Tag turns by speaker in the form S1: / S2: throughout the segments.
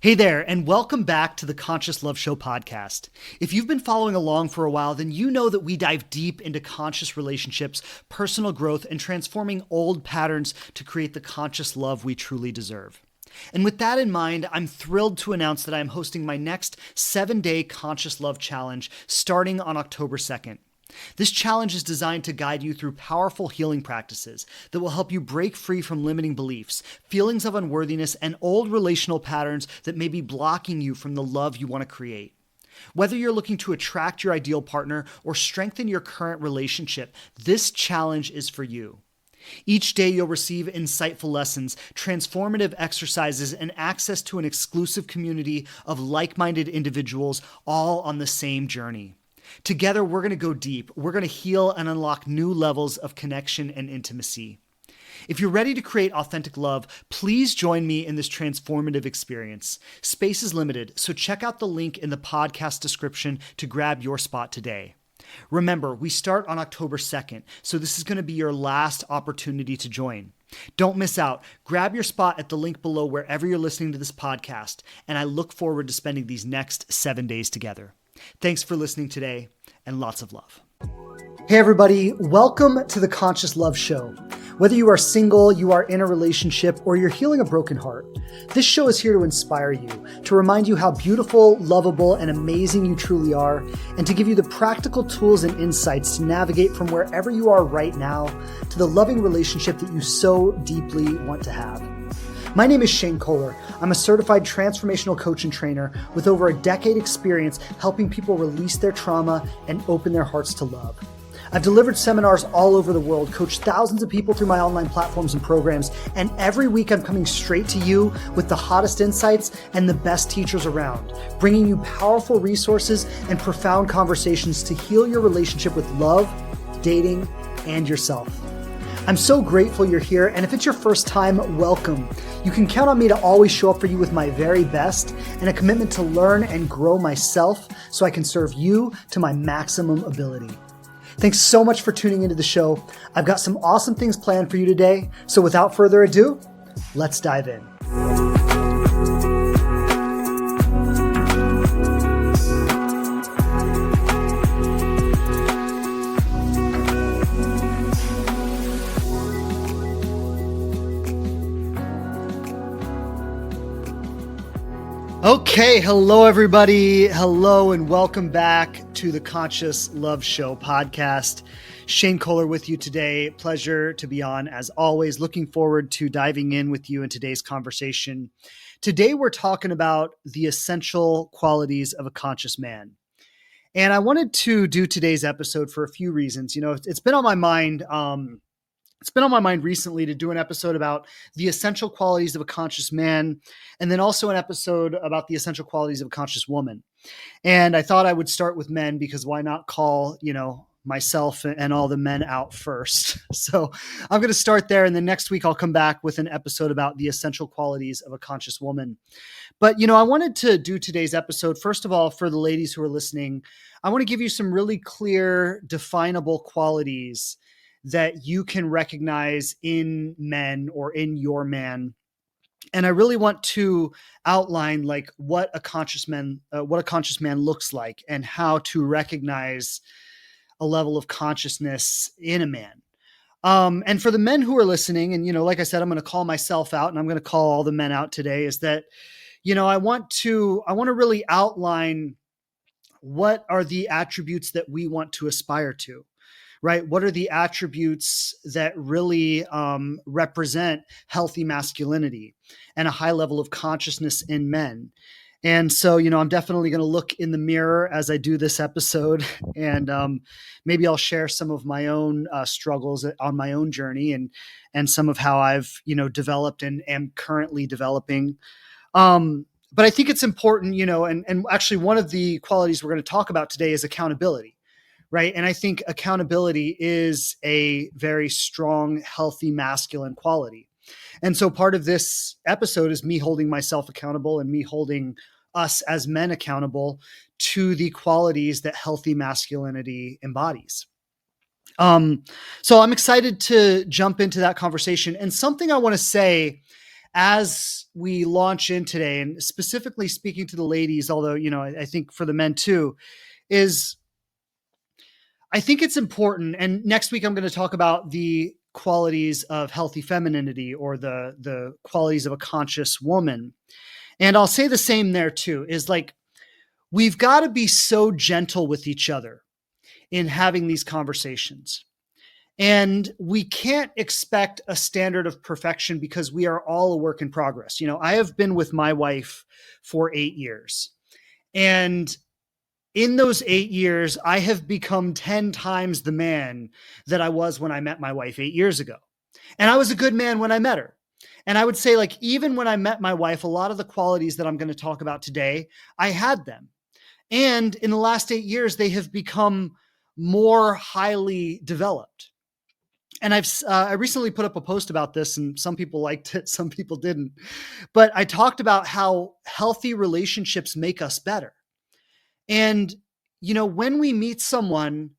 S1: Hey there, and welcome back to the Conscious Love Show podcast. If you've been following along for a while, then you know that we dive deep into conscious relationships, personal growth, and transforming old patterns to create the conscious love we truly deserve. And with that in mind, I'm thrilled to announce that I'm hosting my next 7-day Conscious Love Challenge starting on October 2nd. This challenge is designed to guide you through powerful healing practices that will help you break free from limiting beliefs, feelings of unworthiness, and old relational patterns that may be blocking you from the love you want to create. Whether you're looking to attract your ideal partner or strengthen your current relationship, this challenge is for you. Each day you'll receive insightful lessons, transformative exercises, and access to an exclusive community of like-minded individuals, all on the same journey. Together, we're going to go deep. We're going to heal and unlock new levels of connection and intimacy. If you're ready to create authentic love, please join me in this transformative experience. Space is limited, so check out the link in the podcast description to grab your spot today. Remember, we start on October 2nd, so this is going to be your last opportunity to join. Don't miss out. Grab your spot at the link below wherever you're listening to this podcast, and I look forward to spending these next 7 days together. Thanks for listening today, and lots of love. Hey everybody, welcome to the Conscious Love Show. Whether you are single, you are in a relationship, or you're healing a broken heart, this show is here to inspire you, to remind you how beautiful, lovable, and amazing you truly are, and to give you the practical tools and insights to navigate from wherever you are right now to the loving relationship that you so deeply want to have. My name is Shane Kohler. I'm a certified transformational coach and trainer with over a decade experience helping people release their trauma and open their hearts to love. I've delivered seminars all over the world, coached thousands of people through my online platforms and programs, and every week I'm coming straight to you with the hottest insights and the best teachers around, bringing you powerful resources and profound conversations to heal your relationship with love, dating, and yourself. I'm so grateful you're here, and if it's your first time, welcome. You can count on me to always show up for you with my very best and a commitment to learn and grow myself so I can serve you to my maximum ability. Thanks so much for tuning into the show. I've got some awesome things planned for you today, so without further ado, let's dive in. Okay, hello everybody. Hello and welcome back to the Conscious Love Show podcast. Shane Kohler with you today. Pleasure to be on as always. Looking forward to diving in with you in today's conversation. Today we're talking about the essential qualities of a conscious man. And I wanted to do today's episode for a few reasons. You know, it's been on my mind. It's been on my mind recently to do an episode about the essential qualities of a conscious man, and then also an episode about the essential qualities of a conscious woman. And I thought I would start with men because why not call, myself and all the men out first. So I'm going to start there. And then next week I'll come back with an episode about the essential qualities of a conscious woman. But, I wanted to do today's episode, first of all, for the ladies who are listening, I want to give you some really clear, definable qualities that you can recognize in men or in your man. And I really want to outline like what a conscious man looks like and how to recognize a level of consciousness in a man. And for the men who are listening, and, like I said, I'm going to call myself out and I'm going to call all the men out today, is that, I want to really outline what are the attributes that we want to aspire to. Right? What are the attributes that really represent healthy masculinity and a high level of consciousness in men? And so, I'm definitely going to look in the mirror as I do this episode, and maybe I'll share some of my own struggles on my own journey and some of how I've, developed and am currently developing. But I think it's important, and actually one of the qualities we're going to talk about today is accountability. Right. And I think accountability is a very strong, healthy, masculine quality. And so part of this episode is me holding myself accountable and me holding us as men accountable to the qualities that healthy masculinity embodies. So I'm excited to jump into that conversation. And something I want to say as we launch in today, and specifically speaking to the ladies, although, I think for the men too, is I think it's important. And next week, I'm going to talk about the qualities of healthy femininity, or the qualities of a conscious woman. And I'll say the same there too, is like, we've got to be so gentle with each other in having these conversations. And we can't expect a standard of perfection, because we are all a work in progress. I have been with my wife for 8 years. And in those 8 years, I have become 10 times the man that I was when I met my wife 8 years ago. And I was a good man when I met her. And I would say, like, even when I met my wife, a lot of the qualities that I'm going to talk about today, I had them. And in the last 8 years, they have become more highly developed. And I recently put up a post about this, and some people liked it, some people didn't. But I talked about how healthy relationships make us better. And, when we meet someone,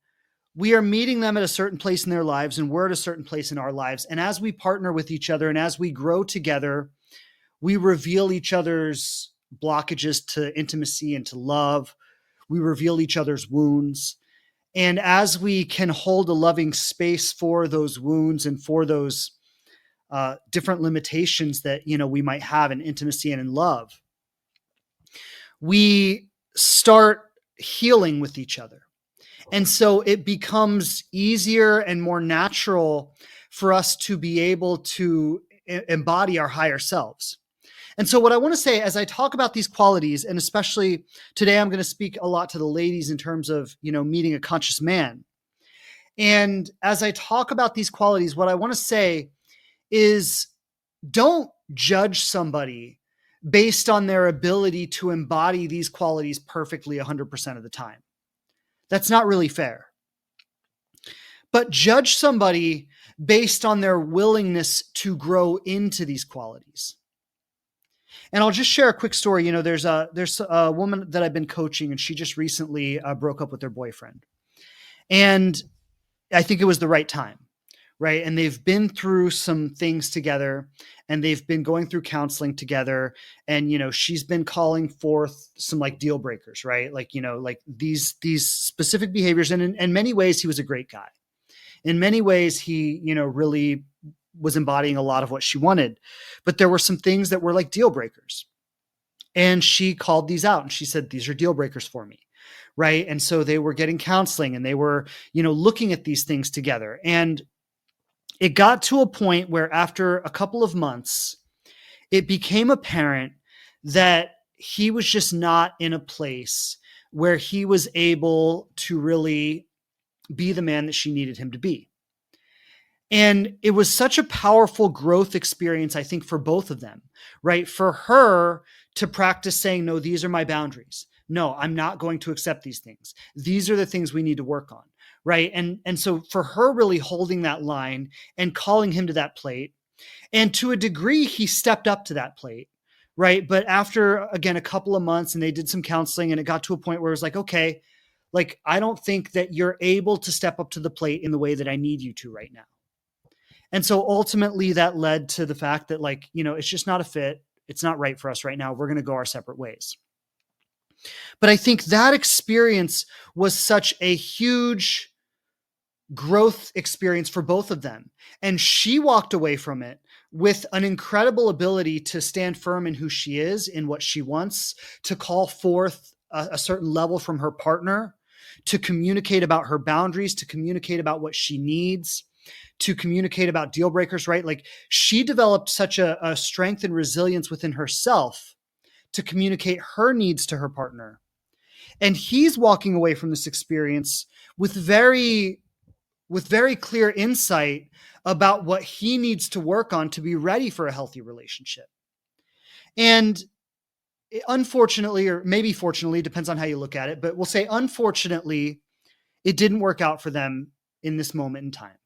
S1: we are meeting them at a certain place in their lives, and we're at a certain place in our lives. And as we partner with each other and as we grow together, we reveal each other's blockages to intimacy and to love. We reveal each other's wounds. And as we can hold a loving space for those wounds and for those different limitations that, we might have in intimacy and in love, we start healing with each other. And so it becomes easier and more natural for us to be able to embody our higher selves. And so what I want to say as I talk about these qualities, and especially today, I'm going to speak a lot to the ladies in terms of, meeting a conscious man. And as I talk about these qualities, what I want to say is, don't judge somebody based on their ability to embody these qualities perfectly 100% of the time. That's not really fair. But judge somebody based on their willingness to grow into these qualities. And I'll just share a quick story. There's a woman that I've been coaching, and she just recently broke up with her boyfriend. And I think it was the right time, right? And they've been through some things together, and they've been going through counseling together. And, she's been calling forth some like deal breakers, right? Like, like these specific behaviors. And in many ways, he was a great guy. In many ways, he, really was embodying a lot of what she wanted. But there were some things that were like deal breakers. And she called these out, and she said, these are deal breakers for me. Right. And so they were getting counseling, and they were, looking at these things together. And it got to a point where after a couple of months, it became apparent that he was just not in a place where he was able to really be the man that she needed him to be. And it was such a powerful growth experience, I think, for both of them, right? For her to practice saying, no, these are my boundaries. No, I'm not going to accept these things. These are the things we need to work on, right? And so for her really holding that line and calling him to that plate, and to a degree, he stepped up to that plate, right? But after, again, a couple of months, and they did some counseling, and it got to a point where it was like, okay, like, I don't think that you're able to step up to the plate in the way that I need you to right now. And so ultimately that led to the fact that, like, it's just not a fit. It's not right for us right now. We're going to go our separate ways. But I think that experience was such a huge growth experience for both of them. And she walked away from it with an incredible ability to stand firm in who she is, in what she wants, to call forth a certain level from her partner, to communicate about her boundaries, to communicate about what she needs, to communicate about deal breakers, right? Like, she developed such a strength and resilience within herself to communicate her needs to her partner. And he's walking away from this experience with very clear insight about what he needs to work on to be ready for a healthy relationship. And unfortunately, or maybe fortunately, depends on how you look at it, but we'll say unfortunately, it didn't work out for them in this moment in time.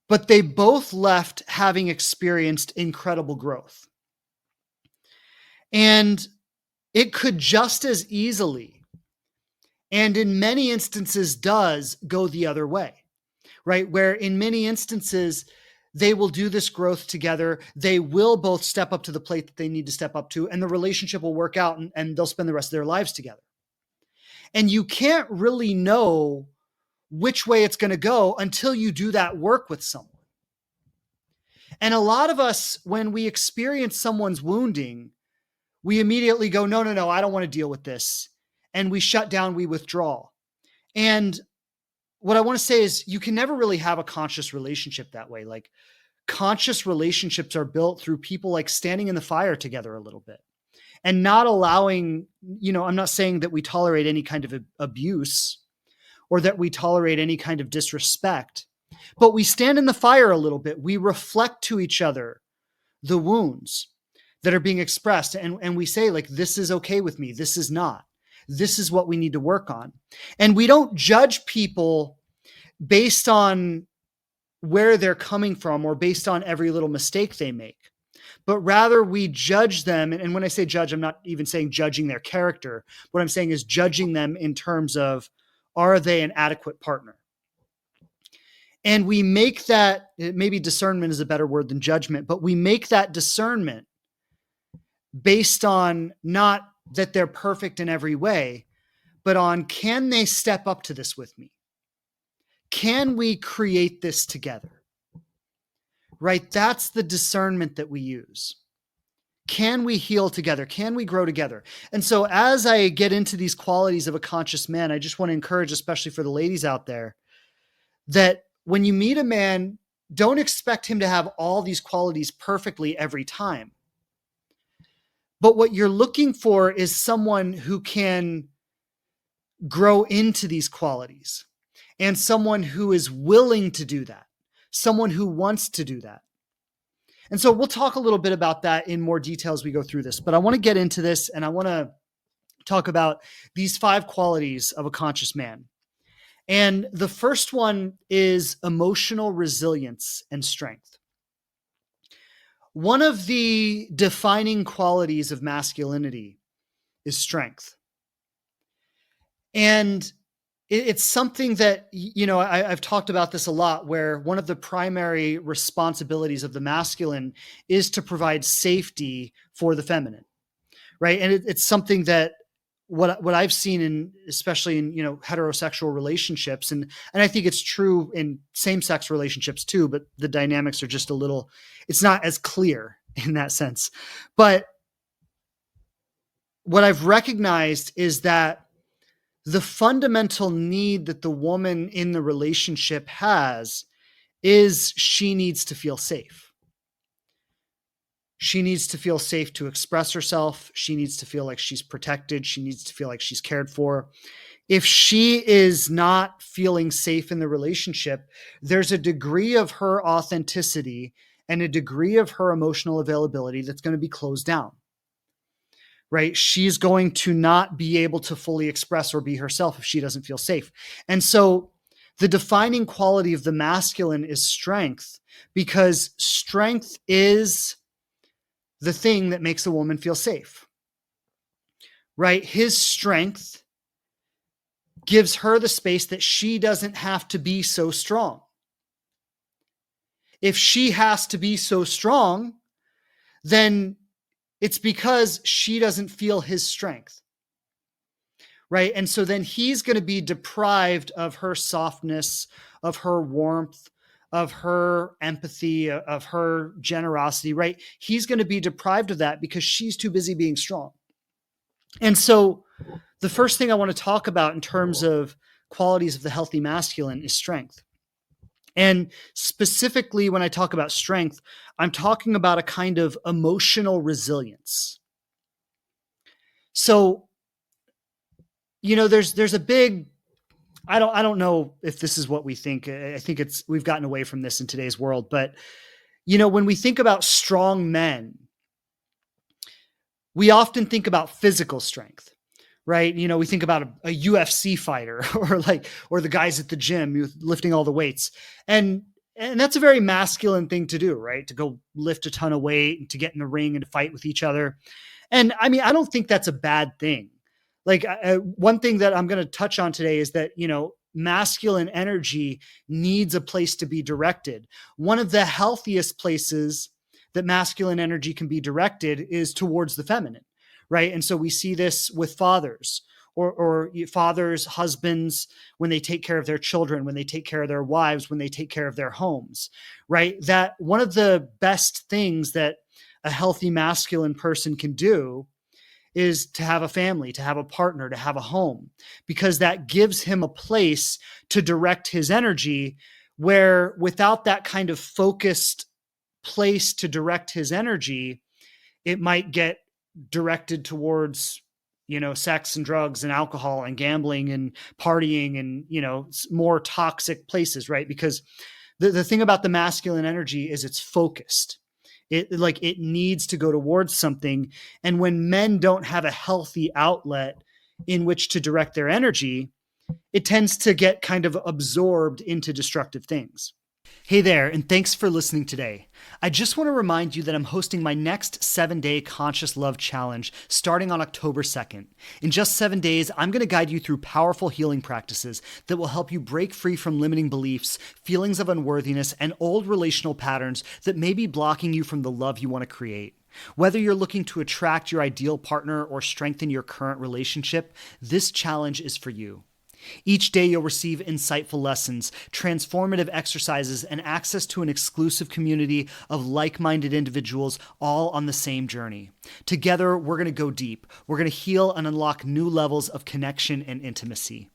S1: But they both left having experienced incredible growth. And it could just as easily, and in many instances does, go the other way, right? Where in many instances, They will do this growth together. They will both step up to the plate that they need to step up to, and the relationship will work out, and they'll spend the rest of their lives together. And you can't really know which way it's going to go until you do that work with someone. And a lot of us, when we experience someone's wounding, we immediately go, no, I don't want to deal with this. And we shut down, we withdraw. And what I want to say is you can never really have a conscious relationship that way. Like, conscious relationships are built through people like standing in the fire together a little bit and not allowing, I'm not saying that we tolerate any kind of abuse or that we tolerate any kind of disrespect, but we stand in the fire a little bit. We reflect to each other the wounds that are being expressed. And we say, like, this is okay with me. This is not. This is what we need to work on. And we don't judge people based on where they're coming from or based on every little mistake they make, but rather we judge them. And when I say judge, I'm not even saying judging their character. What I'm saying is judging them in terms of, are they an adequate partner? And we make that, maybe discernment is a better word than judgment, but we make that discernment based on not that they're perfect in every way, but on, can they step up to this with me? Can we create this together? Right? That's the discernment that we use. Can we heal together? Can we grow together? And so as I get into these qualities of a conscious man, I just want to encourage, especially for the ladies out there, that when you meet a man, don't expect him to have all these qualities perfectly every time. But what you're looking for is someone who can grow into these qualities and someone who is willing to do that, someone who wants to do that. And so we'll talk a little bit about that in more detail as we go through this, but I want to get into this and I want to talk about these 5 qualities of a conscious man. And the first one is emotional resilience and strength. One of the defining qualities of masculinity is strength. And it's something that, I've talked about this a lot, where one of the primary responsibilities of the masculine is to provide safety for the feminine, right? And it's something that what I've seen especially in, heterosexual relationships, and I think it's true in same-sex relationships too, but the dynamics are just it's not as clear in that sense. But what I've recognized is that the fundamental need that the woman in the relationship has is she needs to feel safe. She needs to feel safe to express herself. She needs to feel like she's protected. She needs to feel like she's cared for. If she is not feeling safe in the relationship, there's a degree of her authenticity and a degree of her emotional availability that's going to be closed down. Right? She's going to not be able to fully express or be herself if she doesn't feel safe. And so the defining quality of the masculine is strength, because strength is the thing that makes a woman feel safe. Right? His strength gives her the space that she doesn't have to be so strong. If she has to be so strong, then it's because she doesn't feel his strength, right? And so then he's going to be deprived of her softness, of her warmth, of her empathy, of her generosity, right? He's going to be deprived of that because she's too busy being strong. And so the first thing I want to talk about in terms of qualities of the healthy masculine is strength. And specifically, when I talk about strength, I'm talking about a kind of emotional resilience. So, there's a big, I don't know if this is what we think. I think we've gotten away from this in today's world, but when we think about strong men, we often think about physical strength. Right. We think about a UFC fighter or the guys at the gym lifting all the weights. And that's a very masculine thing to do, right? To go lift a ton of weight and to get in the ring and to fight with each other. And I mean, I don't think that's a bad thing. Like one thing that I'm going to touch on today is that, masculine energy needs a place to be directed. One of the healthiest places that masculine energy can be directed is towards the feminine, right? And so we see this with fathers or fathers, husbands, when they take care of their children, when they take care of their wives, when they take care of their homes, right? That one of the best things that a healthy masculine person can do is to have a family, to have a partner, to have a home, because that gives him a place to direct his energy, where without that kind of focused place to direct his energy, it might get directed towards, sex and drugs and alcohol and gambling and partying and, more toxic places, right? Because the thing about the masculine energy is it's focused. It needs to go towards something. And when men don't have a healthy outlet in which to direct their energy, it tends to get kind of absorbed into destructive things. Hey there, and thanks for listening today. I just want to remind you that I'm hosting my next 7-day Conscious Love Challenge starting on October 2nd. In just 7 days, I'm going to guide you through powerful healing practices that will help you break free from limiting beliefs, feelings of unworthiness, and old relational patterns that may be blocking you from the love you want to create. Whether you're looking to attract your ideal partner or strengthen your current relationship, this challenge is for you. Each day you'll receive insightful lessons, transformative exercises, and access to an exclusive community of like-minded individuals all on the same journey. Together, we're going to go deep. We're going to heal and unlock new levels of connection and intimacy.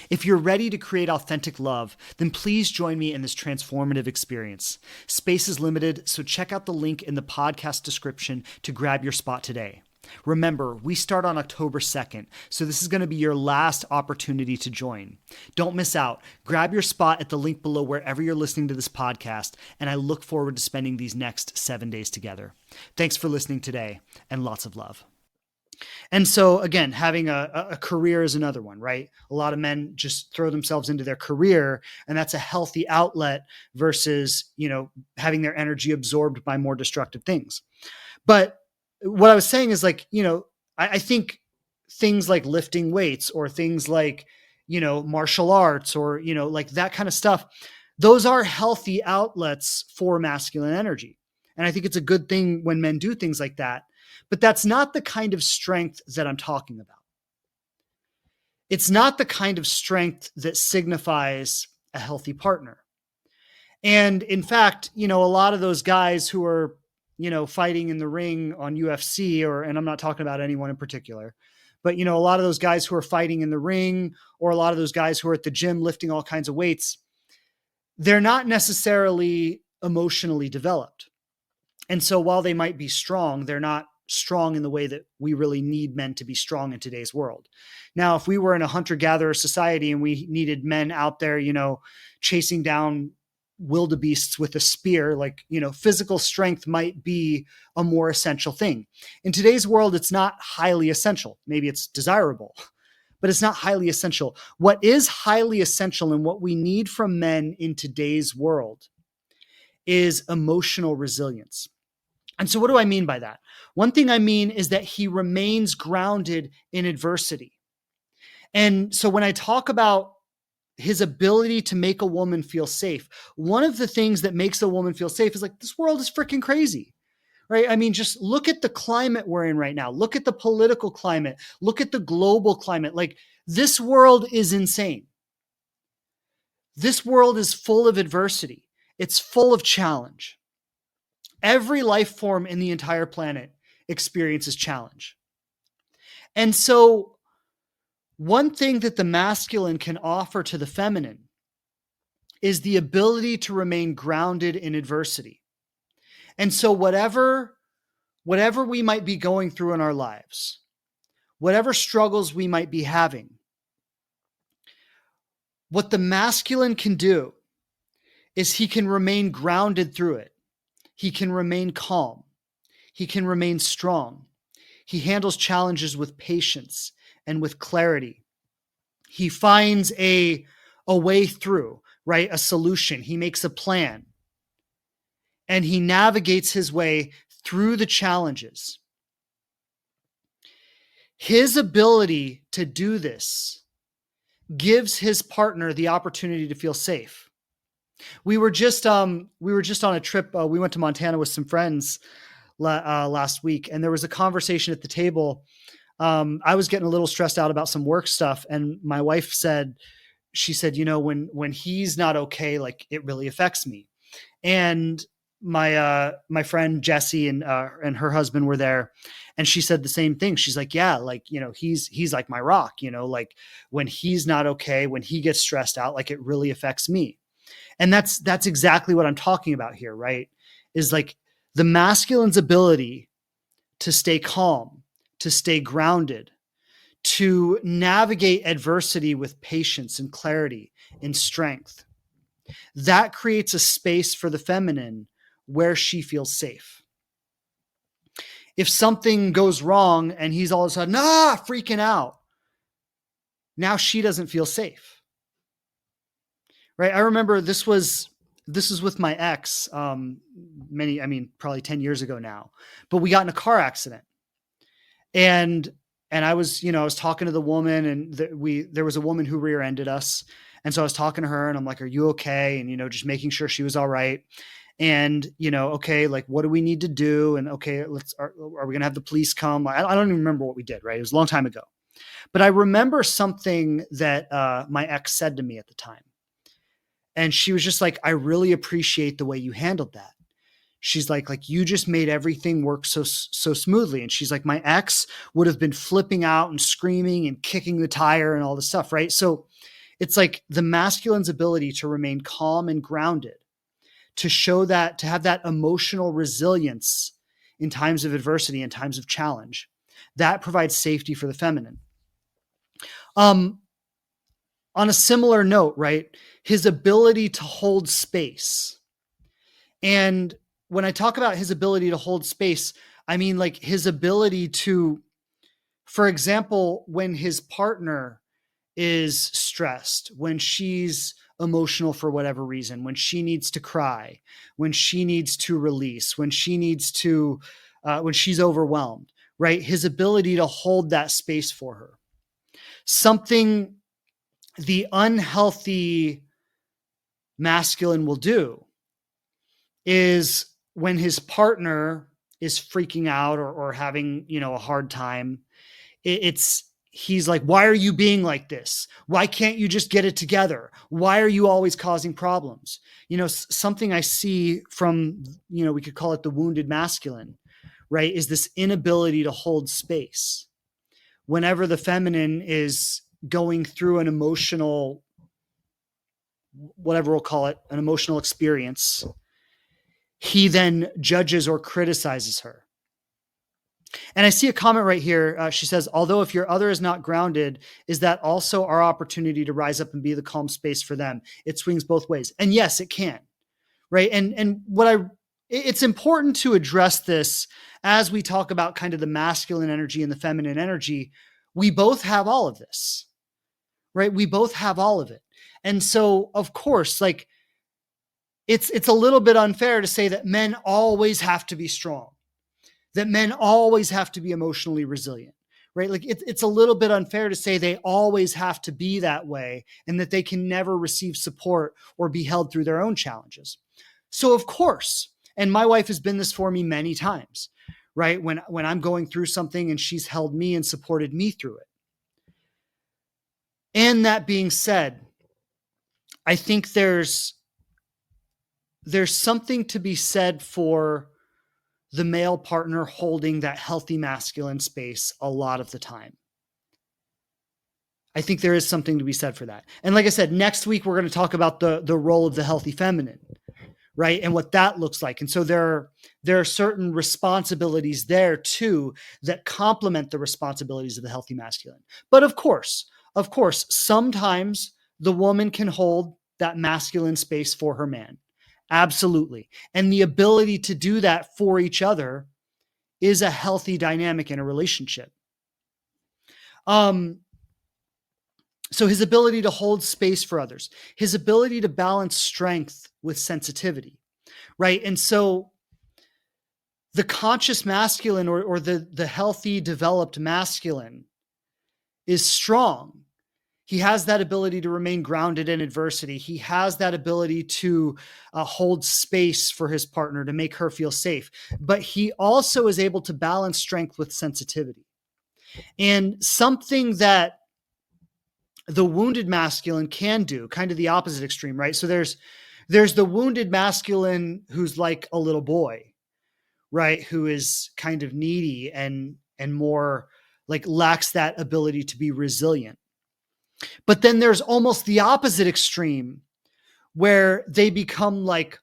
S1: If you're ready to create authentic love, then please join me in this transformative experience. Space is limited, so check out the link in the podcast description to grab your spot today. Remember, we start on October 2nd, so this is going to be your last opportunity to join. Don't miss out. Grab your spot at the link below wherever you're listening to this podcast, and I look forward to spending these next 7 days together. Thanks for listening today, and lots of love. And so, again, having a career is another one, right? A lot of men just throw themselves into their career, and that's a healthy outlet versus, having their energy absorbed by more destructive things. But what I was saying is I think things like lifting weights or things like, martial arts or, like that kind of stuff, those are healthy outlets for masculine energy. And I think it's a good thing when men do things like that, but that's not the kind of strength that I'm talking about. It's not the kind of strength that signifies a healthy partner. And in fact, a lot of those guys who are fighting in the ring on UFC and I'm not talking about anyone in particular, but, a lot of those guys who are fighting in the ring or a lot of those guys who are at the gym lifting all kinds of weights, they're not necessarily emotionally developed. And so while they might be strong, they're not strong in the way that we really need men to be strong in today's world. Now, if we were in a hunter-gatherer society and we needed men out there, chasing down wildebeests with a spear, physical strength might be a more essential thing. In today's world, it's not highly essential. Maybe it's desirable, but it's not highly essential. What is highly essential and what we need from men in today's world is emotional resilience. And so what do I mean by that? One thing I mean is that he remains grounded in adversity. And so when I talk about his ability to make a woman feel safe, one of the things that makes a woman feel safe is this world is freaking crazy, right? I mean, just look at the climate we're in right now. Look at the political climate. Look at the global climate. This world is insane. This world is full of adversity. It's full of challenge. Every life form in the entire planet experiences challenge. And so one thing that the masculine can offer to the feminine is the ability to remain grounded in adversity. And so whatever we might be going through in our lives, whatever struggles we might be having, what the masculine can do is he can remain grounded through it. He can remain calm. He can remain strong. He handles challenges with patience and with clarity. He finds a way through, right? A solution. He makes a plan. And he navigates his way through the challenges. His ability to do this gives his partner the opportunity to feel safe. We were just on a trip. We went to Montana with some friends last week, and there was a conversation at the table. I was getting a little stressed out about some work stuff, and my wife said, she said, when he's not okay, like it really affects me. And my friend Jessie and her husband were there, and she said the same thing. She's like, yeah, like, he's like my rock, like when he's not okay, when he gets stressed out, like it really affects me. And that's exactly what I'm talking about here, right? Is like the masculine's ability to stay calm, to stay grounded, to navigate adversity with patience and clarity and strength. That creates a space for the feminine where she feels safe. If something goes wrong and he's all of a sudden, freaking out, now she doesn't feel safe. Right? I remember this was with my ex, probably 10 years ago now, but we got in a car accident. And I was, I was talking to the woman, and there was a woman who rear-ended us. And so I was talking to her, and I'm like, are you okay? And, just making sure she was all right. And, okay, like, what do we need to do? And okay, are we going to have the police come? I don't even remember what we did, right? It was a long time ago. But I remember something that my ex said to me at the time. And she was just like, I really appreciate the way you handled that. She's like you just made everything work so smoothly. And she's like, my ex would have been flipping out and screaming and kicking the tire and all this stuff, right? So it's like the masculine's ability to remain calm and grounded, to show that, to have that emotional resilience in times of adversity and times of challenge, that provides safety for the feminine. On a similar note, right? His ability to hold space. And when I talk about his ability to hold space, I mean like his ability to, for example, when his partner is stressed, when she's emotional for whatever reason, when she needs to cry, when she needs to release, when she needs to, when she's overwhelmed, right? His ability to hold that space for her. Something the unhealthy masculine will do is when his partner is freaking out or having, a hard time, he's like, why are you being like this? Why can't you just get it together? Why are you always causing problems? Something I see from, we could call it the wounded masculine, right? Is this inability to hold space. Whenever the feminine is going through an emotional, whatever we'll call it, an emotional experience, he then judges or criticizes her. And I see a comment right here. She says, although if your other is not grounded, is that also our opportunity to rise up and be the calm space for them? It swings both ways. And yes, it can. Right. And it's important to address this as we talk about kind of the masculine energy and the feminine energy. We both have all of this, right? We both have all of it. And so, of course, like, it's a little bit unfair to say that men always have to be strong, that men always have to be emotionally resilient, right? Like it's a little bit unfair to say they always have to be that way and that they can never receive support or be held through their own challenges. So of course, and my wife has been this for me many times, right? When I'm going through something and she's held me and supported me through it. And that being said, I think there's something to be said for the male partner holding that healthy masculine space a lot of the time. I think there is something to be said for that. And like I said, next week, we're going to talk about the role of the healthy feminine, right? And what that looks like. And so there are certain responsibilities there too that complement the responsibilities of the healthy masculine. But of course, sometimes the woman can hold that masculine space for her man. Absolutely. And the ability to do that for each other is a healthy dynamic in a relationship. So his ability to hold space for others, his ability to balance strength with sensitivity, right? And so the conscious masculine or the healthy, developed masculine is strong He has that ability to remain grounded in adversity. He has that ability to hold space for his partner, to make her feel safe. But he also is able to balance strength with sensitivity. And something that the wounded masculine can do, kind of the opposite extreme, right? So there's the wounded masculine who's like a little boy, right? Who is kind of needy and more like lacks that ability to be resilient. But then there's almost the opposite extreme where they become like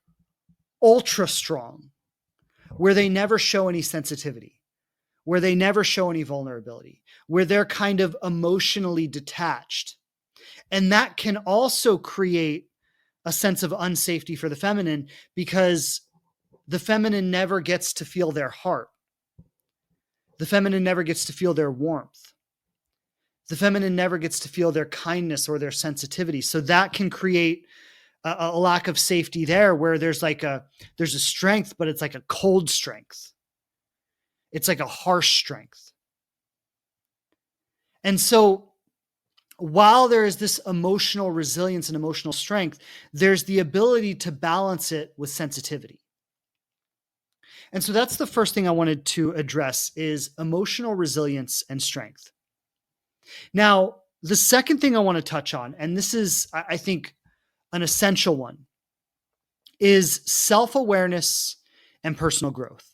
S1: ultra strong, where they never show any sensitivity, where they never show any vulnerability, where they're kind of emotionally detached. And that can also create a sense of unsafety for the feminine, because the feminine never gets to feel their heart. The feminine never gets to feel their warmth. The feminine never gets to feel their kindness or their sensitivity. So that can create a lack of safety there, where there's a strength, but it's like a cold strength. It's like a harsh strength. And so while there is this emotional resilience and emotional strength, there's the ability to balance it with sensitivity. And so that's the first thing I wanted to address, is emotional resilience and strength. Now, the second thing I want to touch on, and this is, I think, an essential one, is self-awareness and personal growth.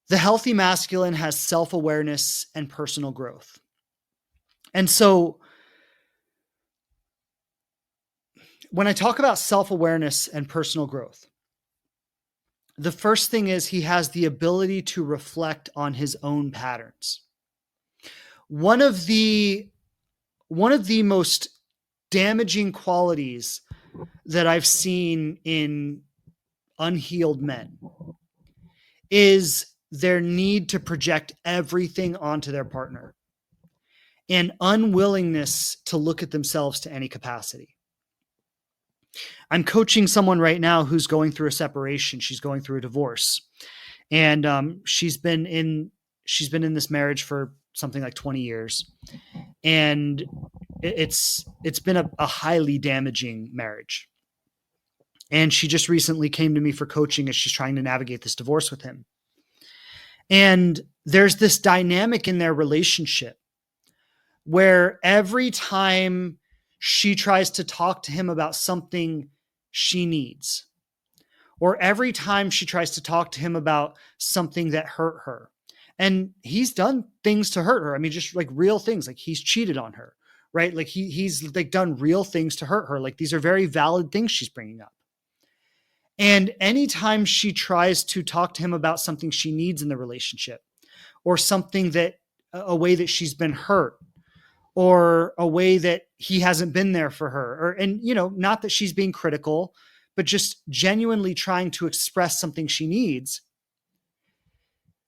S1: The healthy masculine has self-awareness and personal growth. And so when I talk about self-awareness and personal growth, the first thing is he has the ability to reflect on his own patterns. One of the most damaging qualities that I've seen in unhealed men is their need to project everything onto their partner and unwillingness to look at themselves to any capacity. I'm coaching someone right now who's going through a separation. She's going through a divorce, and she's been in this marriage for something like 20 years, and it's been a highly damaging marriage. And she just recently came to me for coaching as she's trying to navigate this divorce with him. And there's this dynamic in their relationship where every time she tries to talk to him about something she needs, or every time she tries to talk to him about something that hurt her, and he's done things to hurt her. I mean, just like real things, like he's cheated on her, right? Like he's like done real things to hurt her. Like these are very valid things she's bringing up. And anytime she tries to talk to him about something she needs in the relationship, or something that, a way that she's been hurt, or a way that he hasn't been there for her, and not that she's being critical, but just genuinely trying to express something she needs,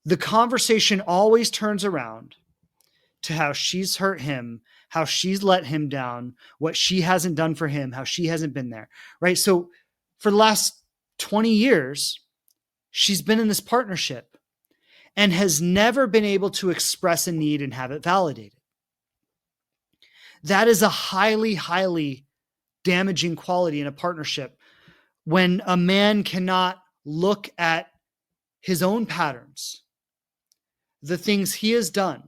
S1: the conversation always turns around to how she's hurt him, how she's let him down, what she hasn't done for him, how she hasn't been there, right? So for the last 20 years, she's been in this partnership and has never been able to express a need and have it validated. That is a highly, highly damaging quality in a partnership, when a man cannot look at his own patterns, the things he has done.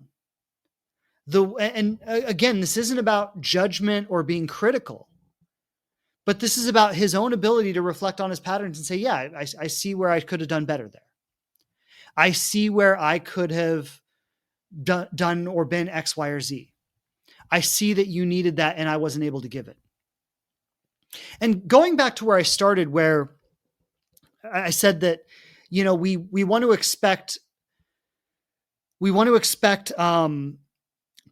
S1: And again, this isn't about judgment or being critical, but this is about his own ability to reflect on his patterns and say, yeah, I see where I could have done better there. I see where I could have done or been X, Y, or Z. I see that you needed that and I wasn't able to give it. And going back to where I started, where I said that, we want to expect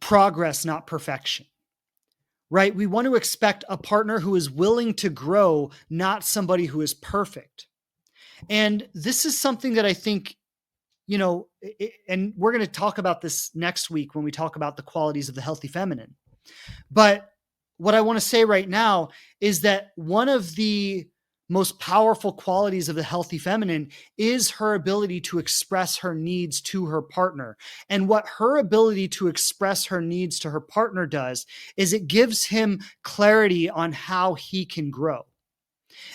S1: progress, not perfection, right? We want to expect a partner who is willing to grow, not somebody who is perfect. And this is something that I think, and we're going to talk about this next week when we talk about the qualities of the healthy feminine. But what I want to say right now is that one of the most powerful qualities of the healthy feminine is her ability to express her needs to her partner. And what her ability to express her needs to her partner does is it gives him clarity on how he can grow.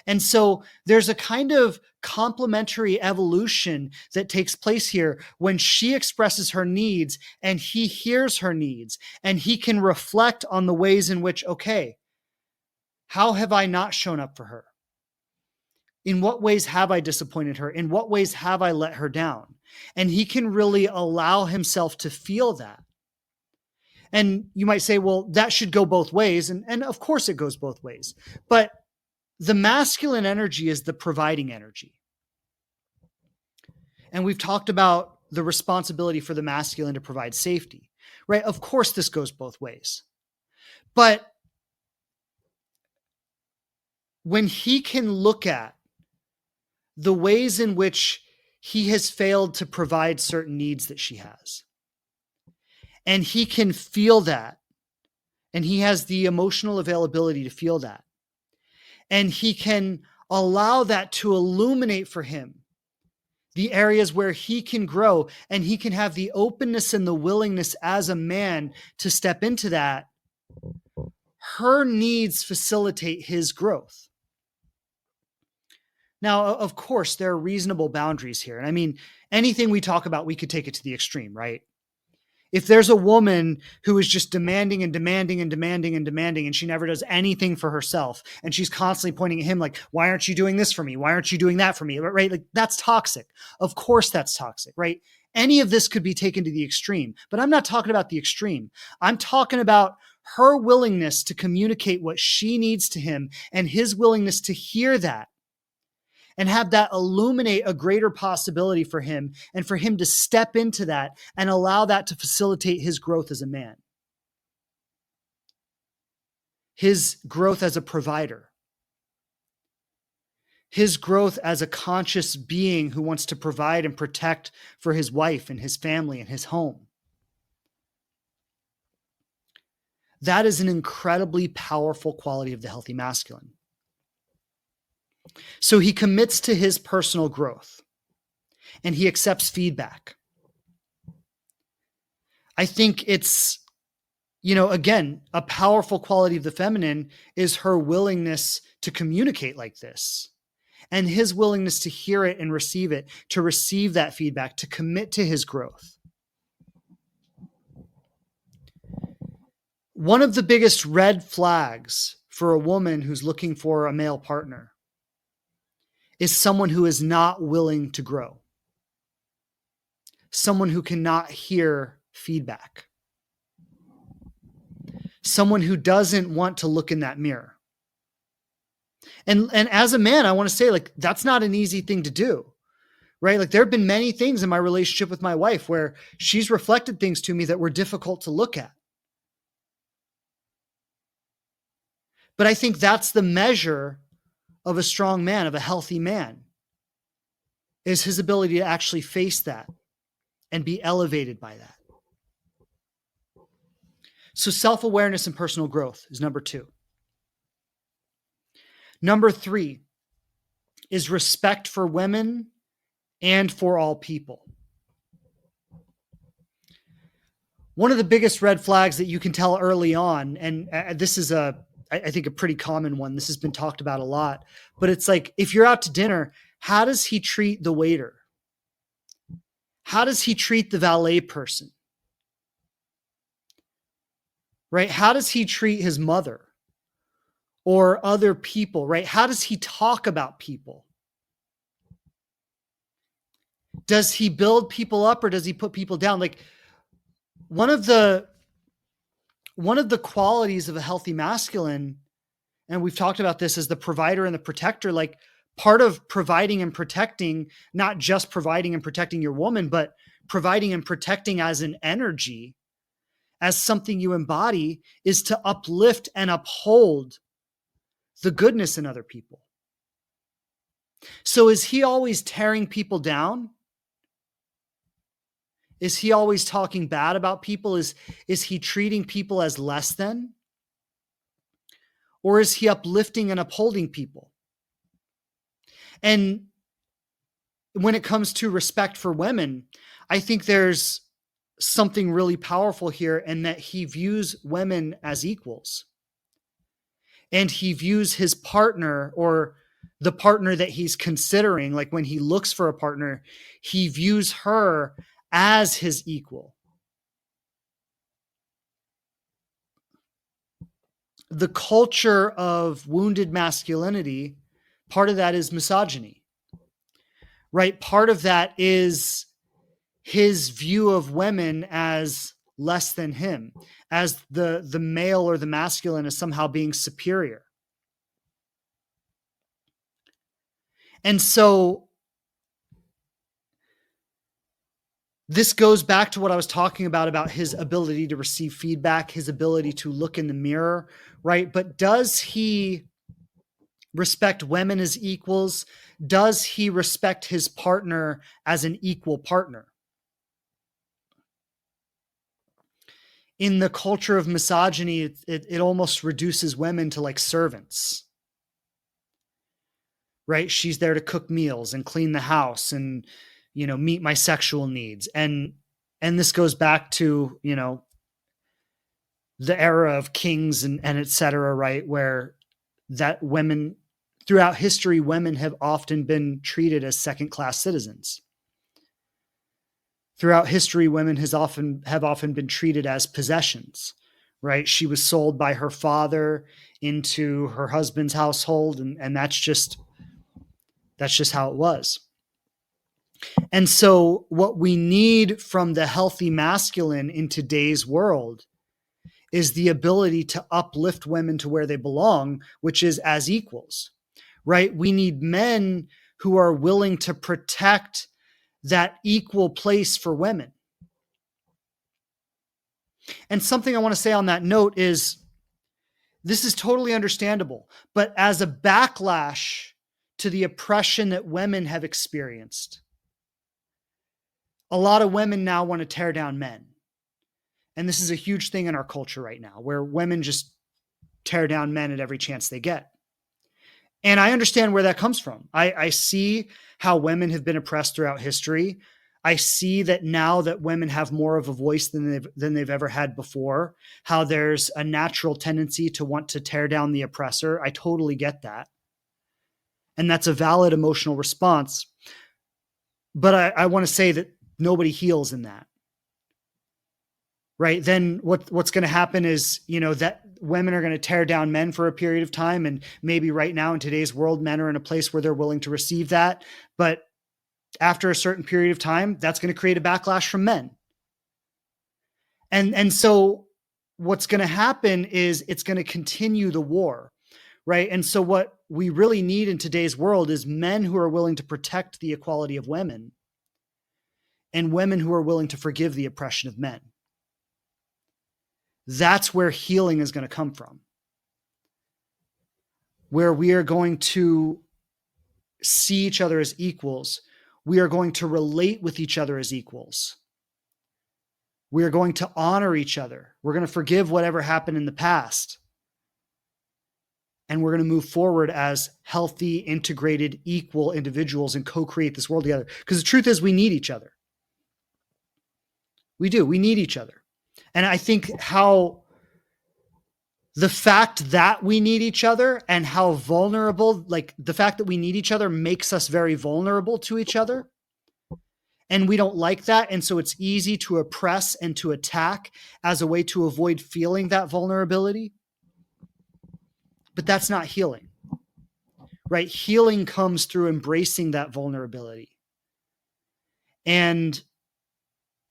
S1: And so there's a kind of complementary evolution that takes place here when she expresses her needs and he hears her needs and he can reflect on the ways in which, okay, how have I not shown up for her? In what ways have I disappointed her? In what ways have I let her down? And he can really allow himself to feel that. And you might say, well, that should go both ways. And of course it goes both ways. But the masculine energy is the providing energy. And we've talked about the responsibility for the masculine to provide safety, right? Of course this goes both ways. But when he can look at the ways in which he has failed to provide certain needs that she has, and he can feel that, and he has the emotional availability to feel that, and he can allow that to illuminate for him the areas where he can grow, and he can have the openness and the willingness as a man to step into that, her needs facilitate his growth. Now, of course, there are reasonable boundaries here. And I mean, anything we talk about, we could take it to the extreme, right? If there's a woman who is just demanding and demanding and demanding and demanding, and she never does anything for herself, and she's constantly pointing at him like, why aren't you doing this for me? Why aren't you doing that for me? Right? Like, that's toxic. Of course that's toxic, right? Any of this could be taken to the extreme, but I'm not talking about the extreme. I'm talking about her willingness to communicate what she needs to him and his willingness to hear that and have that illuminate a greater possibility for him and for him to step into that and allow that to facilitate his growth as a man. His growth as a provider. His growth as a conscious being who wants to provide and protect for his wife and his family and his home. That is an incredibly powerful quality of the healthy masculine. So he commits to his personal growth and he accepts feedback. I think it's, again, a powerful quality of the feminine is her willingness to communicate like this and his willingness to hear it and receive it, to receive that feedback, to commit to his growth. One of the biggest red flags for a woman who's looking for a male partner is someone who is not willing to grow. Someone who cannot hear feedback. Someone who doesn't want to look in that mirror. And as a man, I want to say, like, that's not an easy thing to do, right? Like, there have been many things in my relationship with my wife where she's reflected things to me that were difficult to look at. But I think that's the measure of a strong man, of a healthy man, is his ability to actually face that and be elevated by that. So self-awareness and personal growth is number 2. Number 3 is respect for women and for all people. One of the biggest red flags that you can tell early on, and this is I think a pretty common one. This has been talked about a lot, but it's like, if you're out to dinner, how does he treat the waiter? How does he treat the valet person? Right? How does he treat his mother or other people, right? How does he talk about people? Does he build people up or does he put people down? Like, one of the qualities of a healthy masculine, and we've talked about this, as the provider and the protector. Like, part of providing and protecting, not just providing and protecting your woman, but providing and protecting as an energy, as something you embody, is to uplift and uphold the goodness in other people. So is he always tearing people down? Is he always talking bad about people? Is he treating people as less than? Or is he uplifting and upholding people? And when it comes to respect for women, I think there's something really powerful here in that he views women as equals. And he views his partner, or the partner that he's considering, like when he looks for a partner, he views her as his equal. The culture of wounded masculinity, part of that is misogyny, right? Part of that is his view of women as less than him, as the male or the masculine as somehow being superior. And so this goes back to what I was talking about his ability to receive feedback, his ability to look in the mirror, right? But does he respect women as equals? Does he respect his partner as an equal partner? In the culture of misogyny, it almost reduces women to like servants, right? She's there to cook meals and clean the house and, meet my sexual needs. And this goes back to, the era of kings and et cetera, right? Where that women throughout history, women have often been treated as second-class citizens. Throughout history, women have often been treated as possessions, right? She was sold by her father into her husband's household, and that's just how it was. And so what we need from the healthy masculine in today's world is the ability to uplift women to where they belong, which is as equals, right? We need men who are willing to protect that equal place for women. And something I want to say on that note is this is totally understandable, but as a backlash to the oppression that women have experienced, a lot of women now want to tear down men. And this is a huge thing in our culture right now, where women just tear down men at every chance they get. And I understand where that comes from. I see how women have been oppressed throughout history. I see that now that women have more of a voice than they've ever had before, how there's a natural tendency to want to tear down the oppressor. I totally get that. And that's a valid emotional response. But I want to say that nobody heals in that. Right? Then what's going to happen is, that women are going to tear down men for a period of time. And maybe right now in today's world, men are in a place where they're willing to receive that. But after a certain period of time, that's going to create a backlash from men. And so what's going to happen is it's going to continue the war, right? And so what we really need in today's world is men who are willing to protect the equality of women and women who are willing to forgive the oppression of men. That's where healing is going to come from, where we are going to see each other as equals. We are going to relate with each other as equals. We are going to honor each other. We're going to forgive whatever happened in the past. And we're going to move forward as healthy, integrated, equal individuals and co-create this world together. Because the truth is, we need each other. We do. We need each other. And I think how the fact that we need each other and how vulnerable, like the fact that we need each other makes us very vulnerable to each other. And we don't like that. And so it's easy to oppress and to attack as a way to avoid feeling that vulnerability. But that's not healing, right? Healing comes through embracing that vulnerability and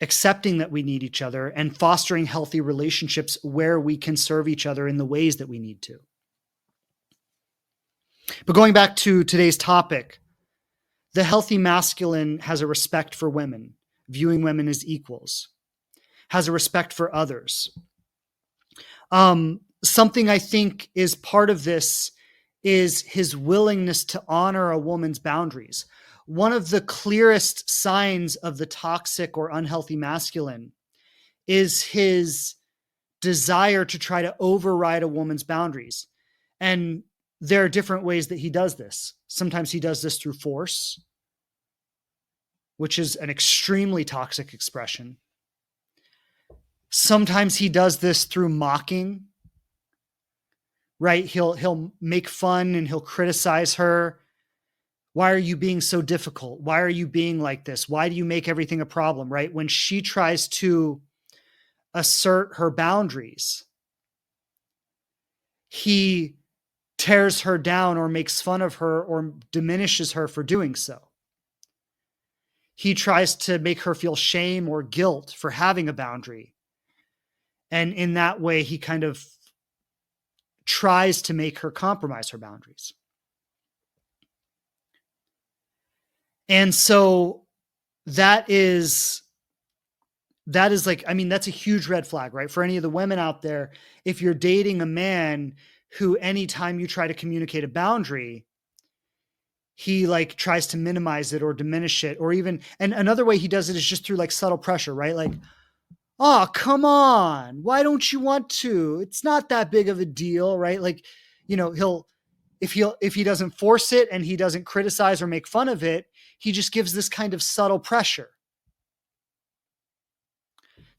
S1: accepting that we need each other and fostering healthy relationships where we can serve each other in the ways that we need to. But going back to today's topic, the healthy masculine has a respect for women, viewing women as equals, has a respect for others. Something I think is part of this is his willingness to honor a woman's boundaries. One of the clearest signs of the toxic or unhealthy masculine is his desire to try to override a woman's boundaries. And there are different ways that he does this. Sometimes he does this through force, which is an extremely toxic expression. Sometimes he does this through mocking, right? He'll make fun and he'll criticize her. Why are you being so difficult? Why are you being like this? Why do you make everything a problem, right? When she tries to assert her boundaries, he tears her down or makes fun of her or diminishes her for doing so. He tries to make her feel shame or guilt for having a boundary. And in that way, he kind of tries to make her compromise her boundaries. And so that is like, I mean, that's a huge red flag, right? For any of the women out there, if you're dating a man who anytime you try to communicate a boundary, he like tries to minimize it or diminish it, or even, and another way he does it is just through like subtle pressure, right? Like, oh, come on. Why don't you want to? It's not that big of a deal, right? Like, you know, if he doesn't force it and he doesn't criticize or make fun of it, he just gives this kind of subtle pressure.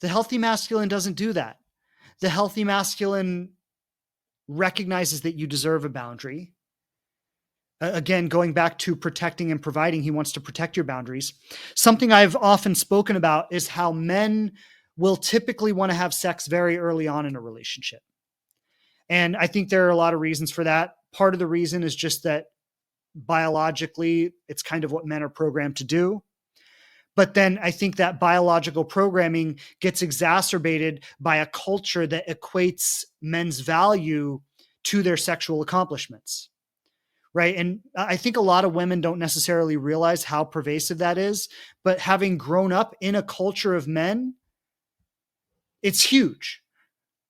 S1: The healthy masculine doesn't do that. The healthy masculine recognizes that you deserve a boundary. Again, going back to protecting and providing, he wants to protect your boundaries. Something I've often spoken about is how men will typically want to have sex very early on in a relationship. And I think there are a lot of reasons for that. Part of the reason is just that biologically, it's kind of what men are programmed to do. But then I think that biological programming gets exacerbated by a culture that equates men's value to their sexual accomplishments, right? And I think a lot of women don't necessarily realize how pervasive that is, but having grown up in a culture of men, it's huge,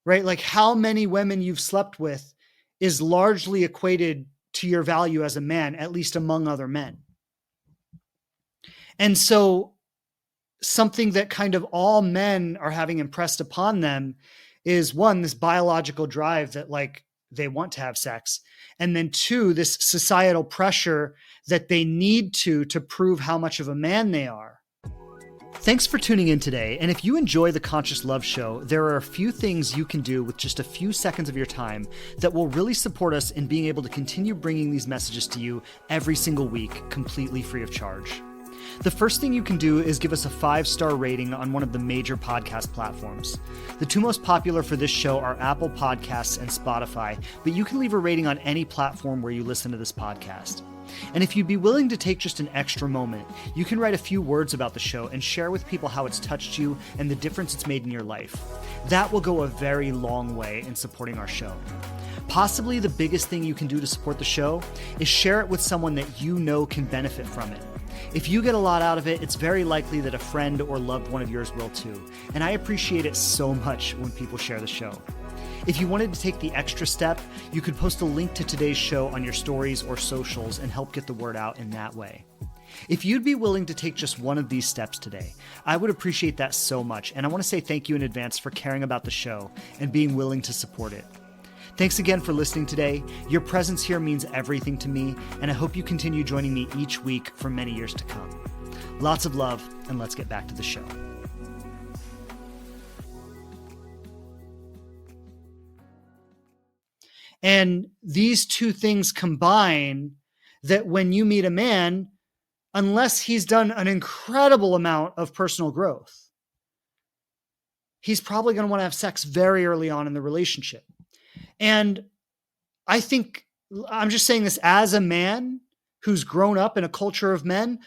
S1: right? Like how many women you've slept with is largely equated to your value as a man, at least among other men. And so something that kind of all men are having impressed upon them is one, this biological drive that like they want to have sex. And then two, this societal pressure that they need to prove how much of a man they are. Thanks for tuning in today. And if you enjoy the Conscious Love Show, there are a few things you can do with just a few seconds of your time that will really support us in being able to continue bringing these messages to you every single week, completely free of charge. The first thing you can do is give us a 5-star rating on one of the major podcast platforms. The two most popular for this show are Apple Podcasts and Spotify, but you can leave a rating on any platform where you listen to this podcast. And if you'd be willing to take just an extra moment, you can write a few words about the show and share with people how it's touched you and the difference it's made in your life. That will go a very long way in supporting our show. Possibly the biggest thing you can do to support the show is share it with someone that you know can benefit from it. If you get a lot out of it, it's very likely that a friend or loved one of yours will too. And I appreciate it so much when people share the show. If you wanted to take the extra step, you could post a link to today's show on your stories or socials and help get the word out in that way. If you'd be willing to take just one of these steps today, I would appreciate that so much. And I want to say thank you in advance for caring about the show and being willing to support it. Thanks again for listening today. Your presence here means everything to me, and I hope you continue joining me each week for many years to come. Lots of love, and let's get back to the show. And these two things combine that when you meet a man, unless he's done an incredible amount of personal growth, he's probably going to want to have sex very early on in the relationship. And I think, I'm just saying this as a man who's grown up in a culture of men,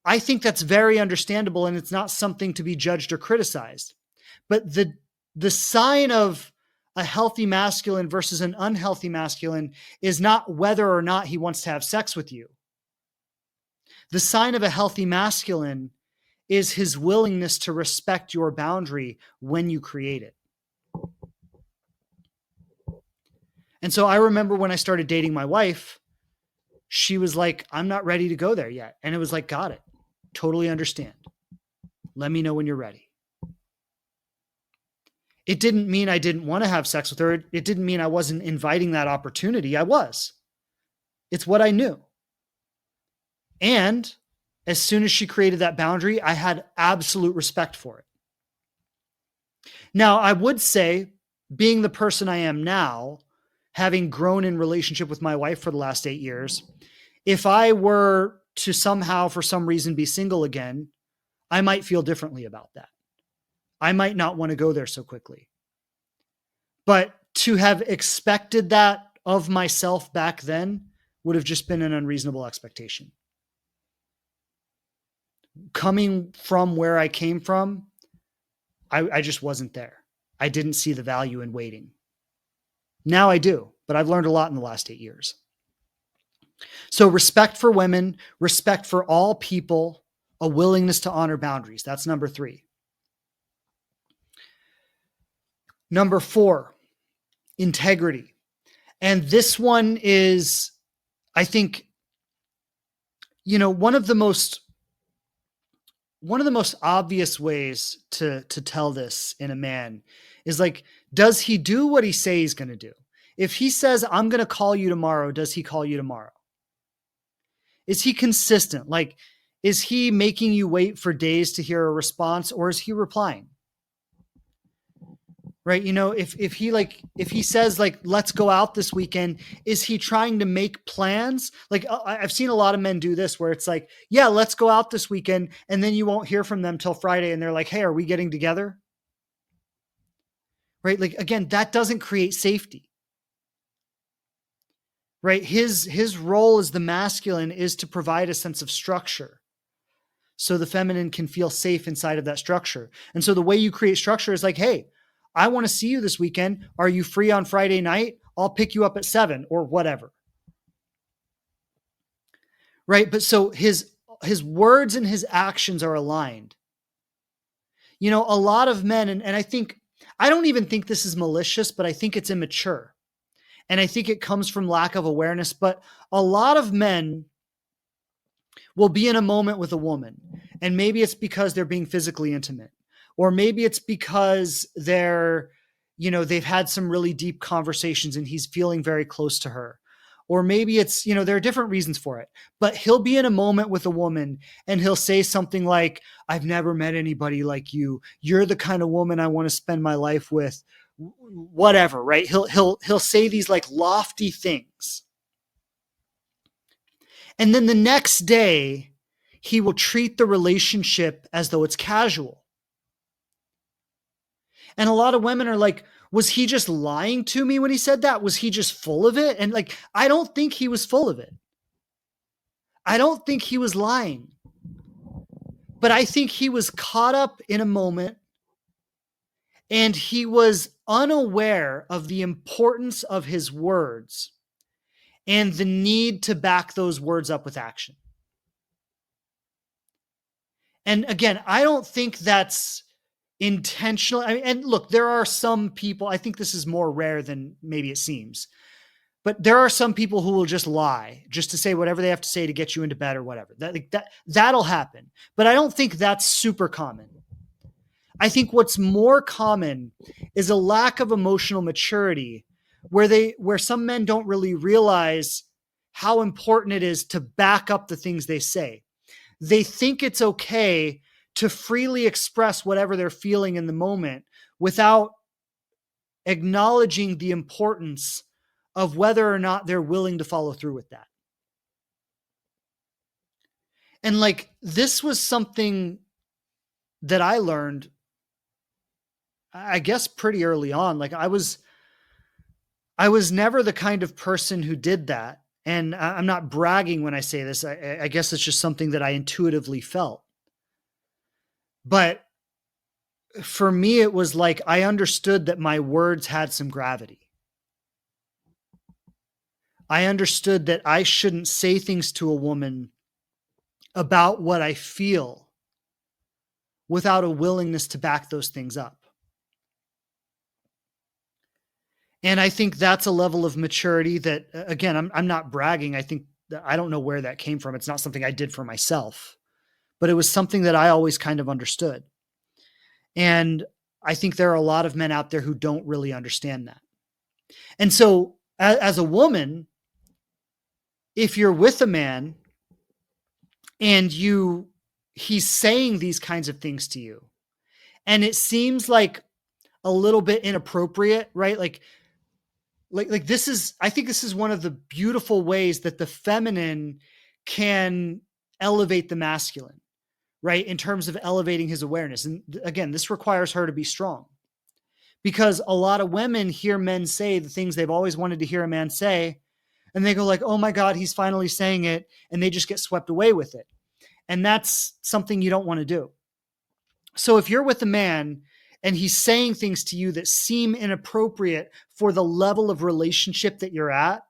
S1: I think that's very understandable and it's not something to be judged or criticized. But the sign of a healthy masculine versus an unhealthy masculine is not whether or not he wants to have sex with you. The sign of a healthy masculine is his willingness to respect your boundary when you create it. And so I remember when I started dating my wife, she was like, I'm not ready to go there yet. And it was like, got it. Totally understand. Let me know when you're ready. It didn't mean I didn't want to have sex with her. It didn't mean I wasn't inviting that opportunity. I was. It's what I knew. And as soon as she created that boundary, I had absolute respect for it. Now, I would say, being the person I am now, having grown in relationship with my wife for the last 8 years, if I were to somehow, for some reason, be single again, I might feel differently about that. I might not want to go there so quickly. But to have expected that of myself back then would have just been an unreasonable expectation. Coming from where I came from, I just wasn't there. I didn't see the value in waiting. Now I do, but I've learned a lot in the last 8 years. So respect for women, respect for all people, a willingness to honor boundaries. That's number 3. Number 4, integrity. And this one is, I think, one of the most obvious ways to tell this in a man is like, does he do what he says he's going to do? If he says, I'm going to call you tomorrow, does he call you tomorrow? Is he consistent? Like, is he making you wait for days to hear a response, or is he replying? Right? If he says like, let's go out this weekend, is he trying to make plans? Like, I've seen a lot of men do this where it's like, yeah, let's go out this weekend. And then you won't hear from them till Friday. And they're like, hey, are we getting together? Right? Like, again, that doesn't create safety. Right? His role as the masculine is to provide a sense of structure, so the feminine can feel safe inside of that structure. And so the way you create structure is like, hey, I want to see you this weekend. Are you free on Friday night? I'll pick you up at 7 or whatever. Right? But so his words and his actions are aligned. A lot of men, and I don't even think this is malicious, but I think it's immature. And I think it comes from lack of awareness. But a lot of men will be in a moment with a woman, and maybe it's because they're being physically intimate, or maybe it's because they've had some really deep conversations and he's feeling very close to her. Or maybe it's, there are different reasons for it, but he'll be in a moment with a woman and he'll say something like, I've never met anybody like you. You're the kind of woman I want to spend my life with, whatever, right? He'll say these like lofty things. And then the next day, he will treat the relationship as though it's casual. And a lot of women are like, was he just lying to me when he said that? Was he just full of it? And like, I don't think he was full of it. I don't think he was lying. But I think he was caught up in a moment and he was unaware of the importance of his words and the need to back those words up with action. And again, I don't think that's intentional. And look, there are some people, I think this is more rare than maybe it seems, but there are some people who will just lie just to say whatever they have to say to get you into bed or whatever. That'll happen. But I don't think that's super common. I think what's more common is a lack of emotional maturity where some men don't really realize how important it is to back up the things they say. They think it's okay to freely express whatever they're feeling in the moment without acknowledging the importance of whether or not they're willing to follow through with that. And like, this was something that I learned, I guess, pretty early on. Like, I was never the kind of person who did that. And I'm not bragging when I say this. I guess it's just something that I intuitively felt. But for me, it was like, I understood that my words had some gravity. I understood that I shouldn't say things to a woman about what I feel without a willingness to back those things up. And I think that's a level of maturity that, again, I'm not bragging. I don't know where that came from. It's not something I did for myself, but it was something that I always kind of understood. And I think there are a lot of men out there who don't really understand that. And so as a woman, if you're with a man and he's saying these kinds of things to you, and it seems like a little bit inappropriate, right? Like this is, I think this is one of the beautiful ways that the feminine can elevate the masculine, right? In terms of elevating his awareness. And again, this requires her to be strong, because a lot of women hear men say the things they've always wanted to hear a man say, and they go like, oh my God, he's finally saying it. And they just get swept away with it. And that's something you don't want to do. So if you're with a man and he's saying things to you that seem inappropriate for the level of relationship that you're at,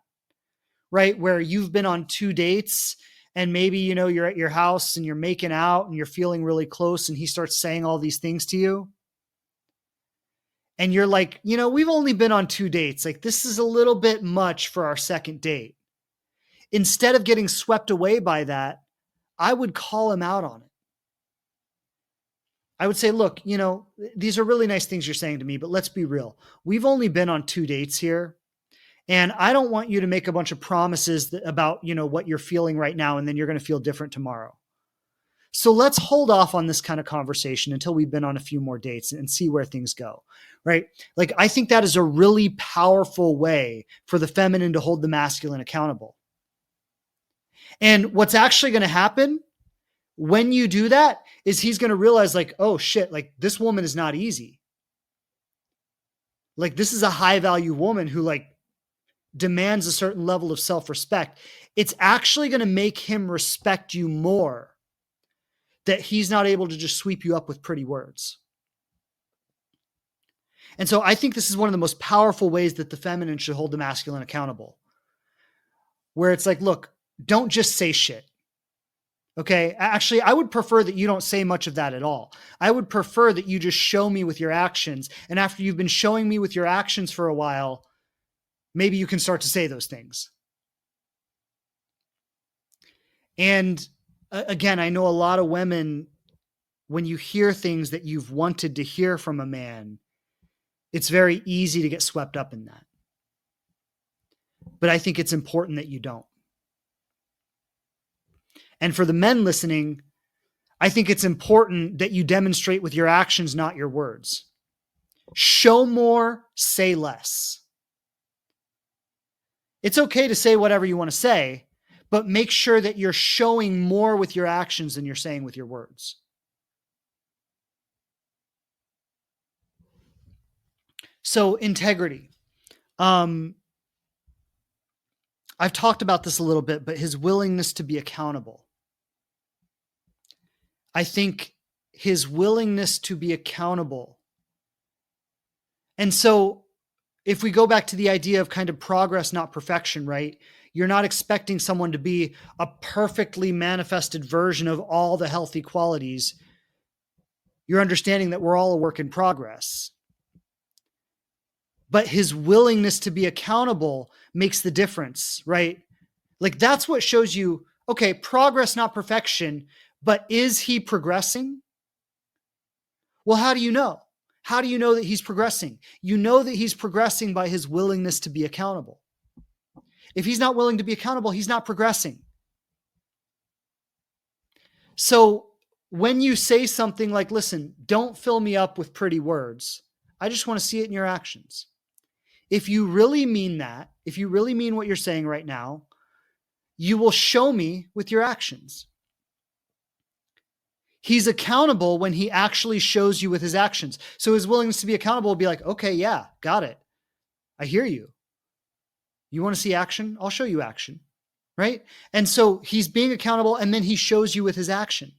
S1: right? Where you've been on 2 dates and maybe, you're at your house and you're making out and you're feeling really close and he starts saying all these things to you. And you're like, we've only been on 2 dates. Like, this is a little bit much for our second date. Instead of getting swept away by that, I would call him out on it. I would say, look, these are really nice things you're saying to me, but let's be real. We've only been on 2 dates here. And I don't want you to make a bunch of promises about, what you're feeling right now, and then you're going to feel different tomorrow. So let's hold off on this kind of conversation until we've been on a few more dates and see where things go, right? Like, I think that is a really powerful way for the feminine to hold the masculine accountable. And what's actually going to happen when you do that is he's going to realize like, oh shit, like this woman is not easy. Like, this is a high value woman who like demands a certain level of self-respect. It's actually going to make him respect you more that he's not able to just sweep you up with pretty words. And so I think this is one of the most powerful ways that the feminine should hold the masculine accountable, where it's like, look, don't just say shit. Okay. Actually, I would prefer that you don't say much of that at all. I would prefer that you just show me with your actions. And after you've been showing me with your actions for a while, maybe you can start to say those things. And again, I know a lot of women, when you hear things that you've wanted to hear from a man, it's very easy to get swept up in that. But I think it's important that you don't. And for the men listening, I think it's important that you demonstrate with your actions, not your words. Show more, say less. It's okay to say whatever you want to say, but make sure that you're showing more with your actions than you're saying with your words. So integrity. I've talked about this a little bit, but his willingness to be accountable. I think his willingness to be accountable. And so if we go back to the idea of kind of progress, not perfection, right? You're not expecting someone to be a perfectly manifested version of all the healthy qualities. You're understanding that we're all a work in progress. But his willingness to be accountable makes the difference, right? Like, that's what shows you, okay, progress, not perfection, but is he progressing? Well, how do you know? How do you know that he's progressing? You know that he's progressing by his willingness to be accountable. If he's not willing to be accountable, he's not progressing. So when you say something like, listen, don't fill me up with pretty words, I just want to see it in your actions. If you really mean that, if you really mean what you're saying right now, you will show me with your actions. He's accountable when he actually shows you with his actions. So his willingness to be accountable will be like, okay, yeah, got it. I hear you. You want to see action? I'll show you action, right? And so he's being accountable, and then he shows you with his action.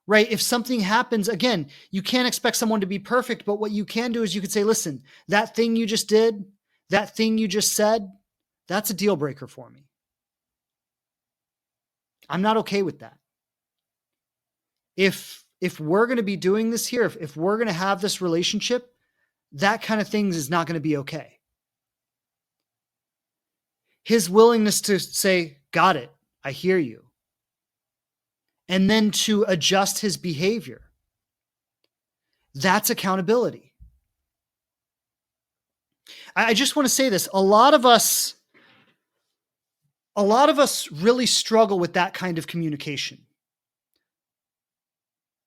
S1: Right? If something happens, again, you can't expect someone to be perfect, but what you can do is you could say, listen, that thing you just did, that thing you just said, that's a deal breaker for me. I'm not okay with that. If we're going to be doing this here, if we're going to have this relationship, that kind of things is not going to be okay. His willingness to say, got it, I hear you. And then to adjust his behavior. That's accountability. I just want to say this. A lot of us really struggle with that kind of communication.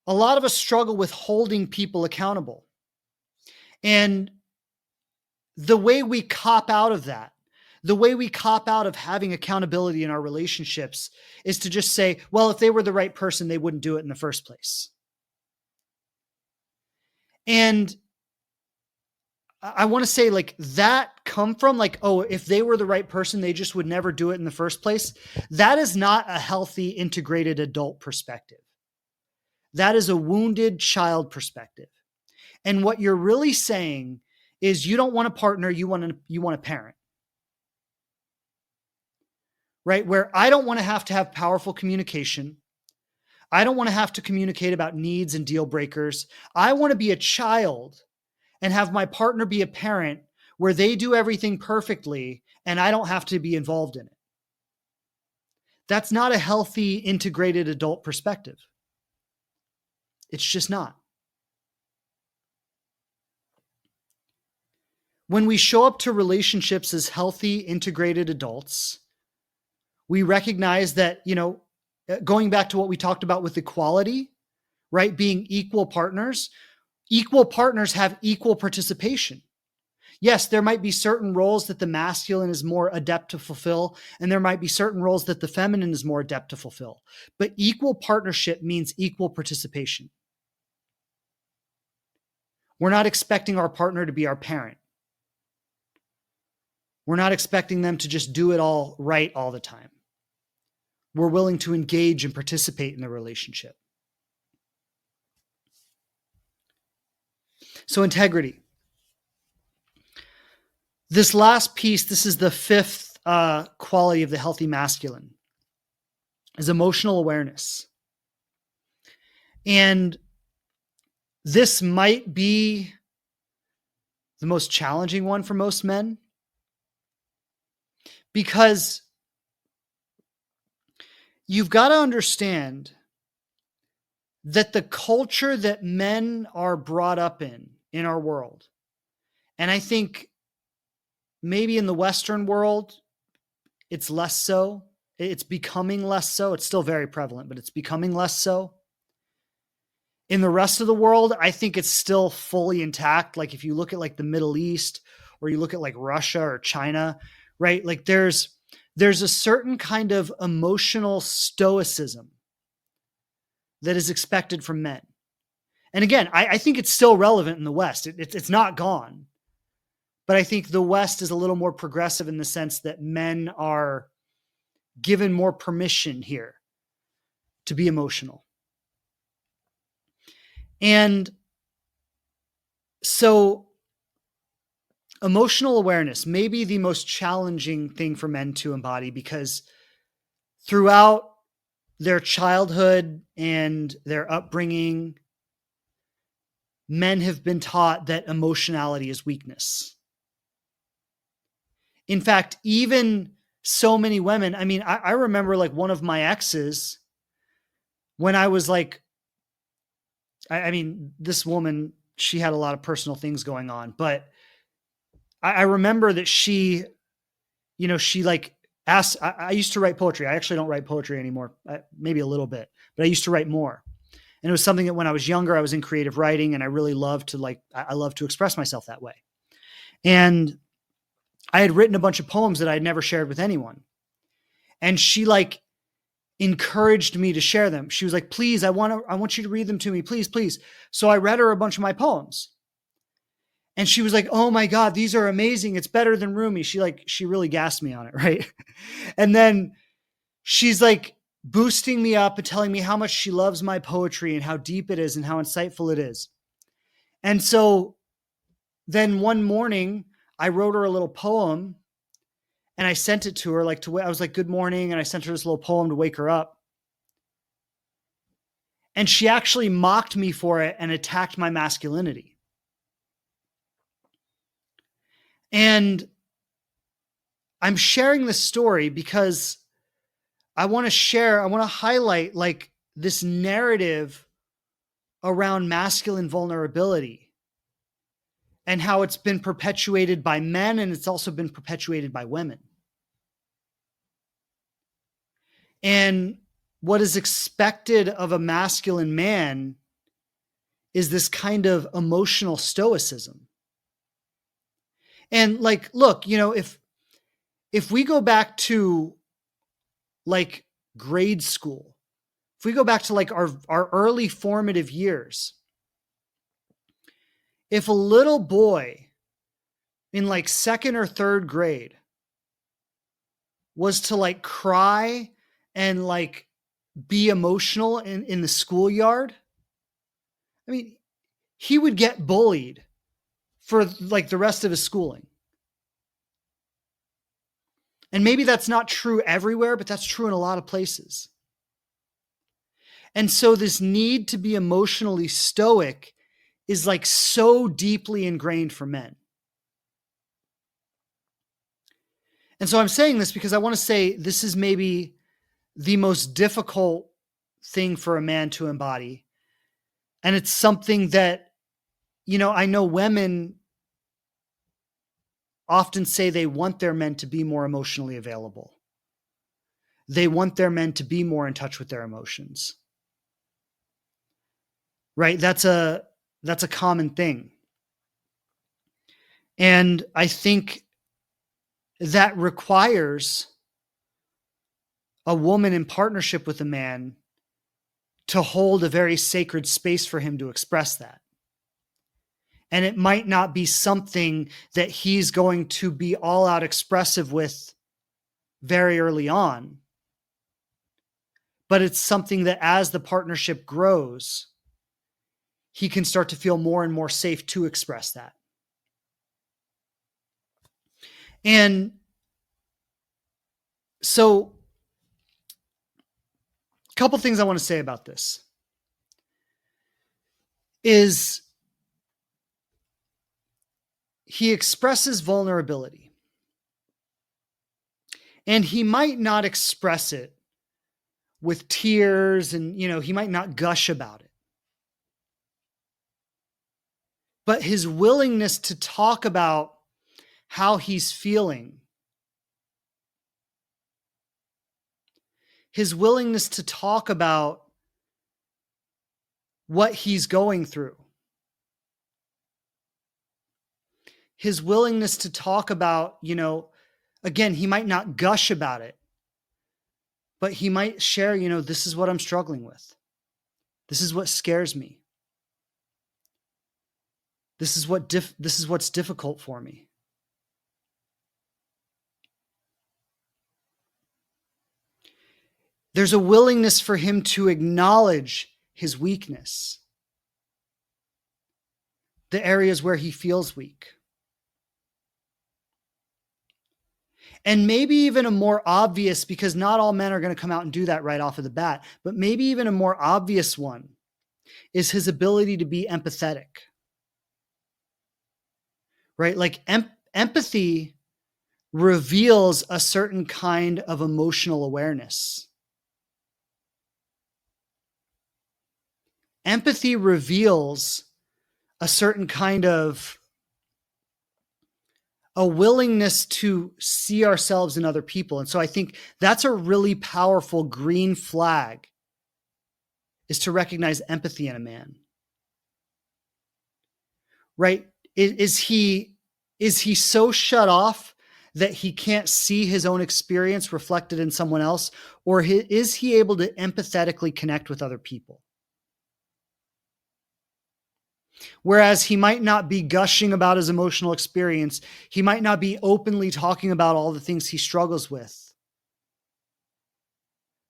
S1: A lot of us struggle with holding people accountable. And the way we cop out of that, the way we cop out of having accountability in our relationships is to just say, well, if they were the right person, they wouldn't do it in the first place. And I want to say like that come from like, oh, if they were the right person, they just would never do it in the first place. That is not a healthy, integrated adult perspective. That is a wounded child perspective. And what you're really saying is you don't want a partner, you want a parent. Right? Where I don't want to have powerful communication. I don't want to have to communicate about needs and deal breakers. I want to be a child and have my partner be a parent where they do everything perfectly and I don't have to be involved in it. That's not a healthy, integrated adult perspective. It's just not. When we show up to relationships as healthy, integrated adults, we recognize that, going back to what we talked about with equality, right? Being equal partners have equal participation. Yes, there might be certain roles that the masculine is more adept to fulfill, and there might be certain roles that the feminine is more adept to fulfill. But equal partnership means equal participation. We're not expecting our partner to be our parent. We're not expecting them to just do it all right all the time. We're willing to engage and participate in the relationship. So integrity. This last piece, this is the fifth quality of the healthy masculine, is emotional awareness. And this might be the most challenging one for most men because you've got to understand that the culture that men are brought up in our world, and I think maybe in the Western world, it's less so. It's becoming less so. It's still very prevalent, but it's becoming less so. In the rest of the world, I think it's still fully intact. Like if you look at like the Middle East or you look at like Russia or China, right? Like there's a certain kind of emotional stoicism that is expected from men. And again, I think it's still relevant in the West. It's not gone. But I think the West is a little more progressive in the sense that men are given more permission here to be emotional. And so emotional awareness may be the most challenging thing for men to embody because throughout their childhood and their upbringing, men have been taught that emotionality is weakness. In fact, even so many women, I remember like one of my exes when I was like, this woman, she had a lot of personal things going on, but I remember that she like asked, I used to write poetry. I actually don't write poetry anymore, maybe a little bit, but I used to write more. And it was something that when I was younger, I was in creative writing and I really loved to I love to express myself that way. And I had written a bunch of poems that I had never shared with anyone. And she like encouraged me to share them. She was like, please, I want you to read them to me. Please, please. So I read her a bunch of my poems. And she was like, oh my God, these are amazing. It's better than Rumi. She really gassed me on it. Right. And then she's like boosting me up and telling me how much she loves my poetry and how deep it is and how insightful it is. And so then one morning I wrote her a little poem and I sent it to her I was like, good morning. And I sent her this little poem to wake her up. And she actually mocked me for it and attacked my masculinity. And I'm sharing this story because I want to highlight like this narrative around masculine vulnerability and how it's been perpetuated by men and it's also been perpetuated by women. And what is expected of a masculine man is this kind of emotional stoicism. And like, look, if we go back to like grade school, if we go back to like our early formative years, if a little boy in like second or third grade was to like cry and like be emotional in the schoolyard, I mean, he would get bullied for like the rest of his schooling. And maybe that's not true everywhere, but that's true in a lot of places. And so this need to be emotionally stoic is like so deeply ingrained for men. And so I'm saying this because I want to say this is maybe the most difficult thing for a man to embody. And it's something that, I know women often say they want their men to be more emotionally available. They want their men to be more in touch with their emotions. Right? That's a common thing. And I think that requires a woman in partnership with a man to hold a very sacred space for him to express that. And it might not be something that he's going to be all out expressive with very early on, but it's something that as the partnership grows, he can start to feel more and more safe to express that. And so, a couple things I want to say about this is he expresses vulnerability. And he might not express it with tears and, he might not gush about it. But his willingness to talk about how he's feeling, his willingness to talk about what he's going through, his willingness to talk about, again, he might not gush about it, but he might share, this is what I'm struggling with. This is what scares me. This is what's difficult for me. There's a willingness for him to acknowledge his weakness, the areas where he feels weak. And maybe even a more obvious, because not all men are going to come out and do that right off of the bat, but maybe even a more obvious one is his ability to be empathetic. Right? Like empathy reveals a certain kind of emotional awareness. Empathy reveals a certain kind of a willingness to see ourselves in other people. And so I think that's a really powerful green flag, is to recognize empathy in a man. Right? Is he so shut off that he can't see his own experience reflected in someone else? Or is he able to empathetically connect with other people? Whereas he might not be gushing about his emotional experience. He might not be openly talking about all the things he struggles with.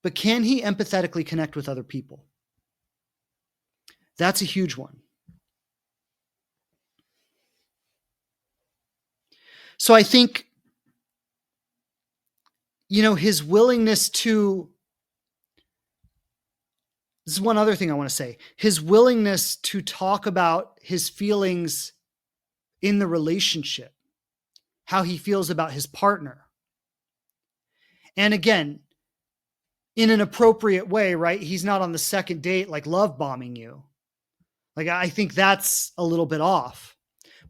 S1: But can he empathetically connect with other people? That's a huge one. So I think, his willingness to, this is one other thing I want to say, his willingness to talk about his feelings in the relationship, how he feels about his partner. And again, in an appropriate way, right? He's not on the second date, like love bombing you. Like, I think that's a little bit off.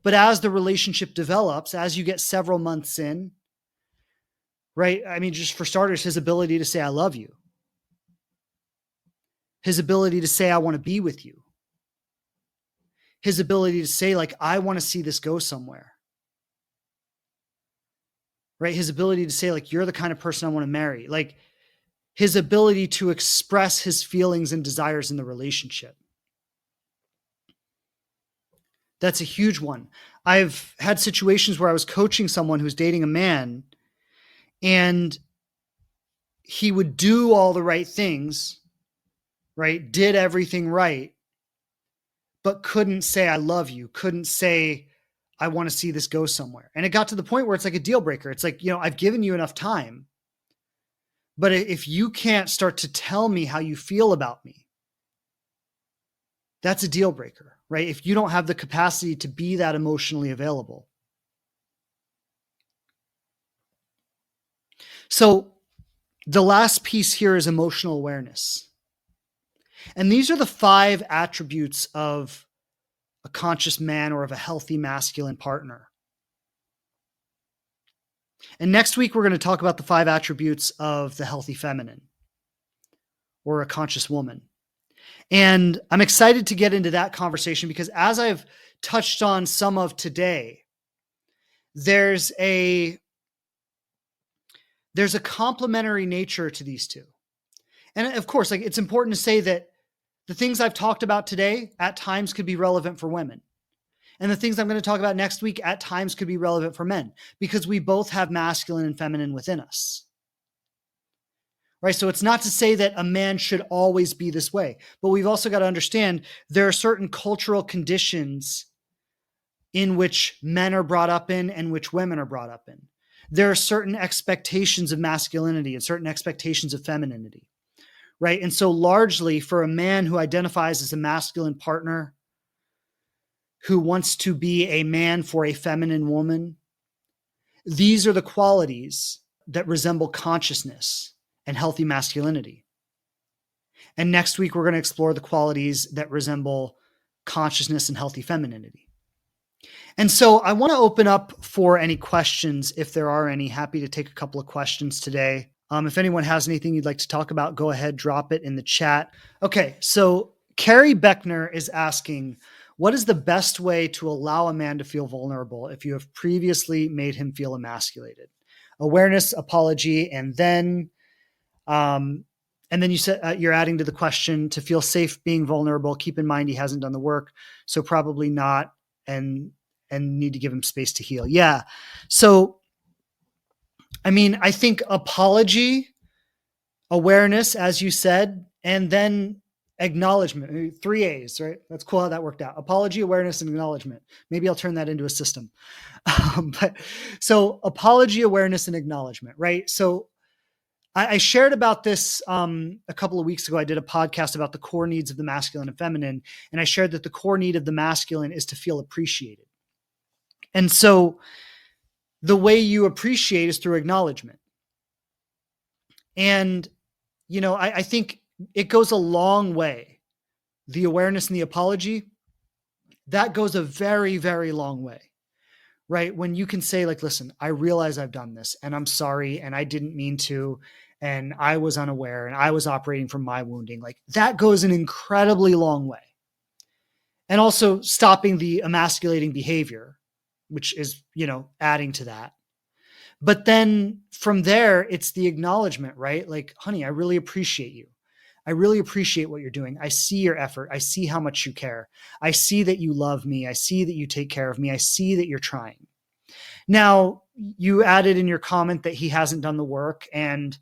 S1: But as the relationship develops, as you get several months in, right? I mean, just for starters, his ability to say, I love you, his ability to say, I want to be with you, his ability to say, like, I want to see this go somewhere, right? His ability to say, like, you're the kind of person I want to marry, like his ability to express his feelings and desires in the relationship. That's a huge one. I've had situations where I was coaching someone who's dating a man and he would do all the right things, right? Did everything right, but couldn't say, I love you, couldn't say, I want to see this go somewhere. And it got to the point where it's like a deal breaker. It's like, I've given you enough time, but if you can't start to tell me how you feel about me, that's a deal breaker, right? If you don't have the capacity to be that emotionally available. So the last piece here is emotional awareness. And these are the 5 attributes of a conscious man or of a healthy masculine partner. And next week, we're going to talk about the 5 attributes of the healthy feminine or a conscious woman. And I'm excited to get into that conversation because as I've touched on some of today, there's a complementary nature to these two. And of course, like, it's important to say that the things I've talked about today at times could be relevant for women. And the things I'm going to talk about next week at times could be relevant for men because we both have masculine and feminine within us. Right? So it's not to say that a man should always be this way, but we've also got to understand there are certain cultural conditions in which men are brought up in and which women are brought up in. There are certain expectations of masculinity and certain expectations of femininity. Right? And so largely for a man who identifies as a masculine partner, who wants to be a man for a feminine woman, these are the qualities that resemble consciousness and healthy masculinity. And next week, we're going to explore the qualities that resemble consciousness and healthy femininity. And so I want to open up for any questions, if there are any. Happy to take a couple of questions today. If anyone has anything you'd like to talk about, go ahead, drop it in the chat. Okay, so Carrie Beckner is asking, what is the best way to allow a man to feel vulnerable if you have previously made him feel emasculated? Awareness, apology, and then you said you're adding to the question to feel safe being vulnerable. Keep in mind he hasn't done the work, so probably not, and need to give him space to heal. Yeah. So, I mean, I think apology, awareness, as you said, and then acknowledgement, 3 A's, right? That's cool how that worked out. Apology, awareness, and acknowledgement. Maybe I'll turn that into a system. But so apology, awareness, and acknowledgement, right? So I shared about this a couple of weeks ago. I did a podcast about the core needs of the masculine and feminine. And I shared that the core need of the masculine is to feel appreciated. And so the way you appreciate is through acknowledgement. And, I think it goes a long way. The awareness and the apology, that goes a very, very long way, right? When you can say, like, listen, I realize I've done this and I'm sorry and I didn't mean to, and I was unaware and I was operating from my wounding. Like, that goes an incredibly long way. And also stopping the emasculating behavior, which is, adding to that. But then from there, it's the acknowledgement, right? Like, honey, I really appreciate you. I really appreciate what you're doing. I see your effort. I see how much you care. I see that you love me. I see that you take care of me. I see that you're trying. Now, you added in your comment that he hasn't done the work. And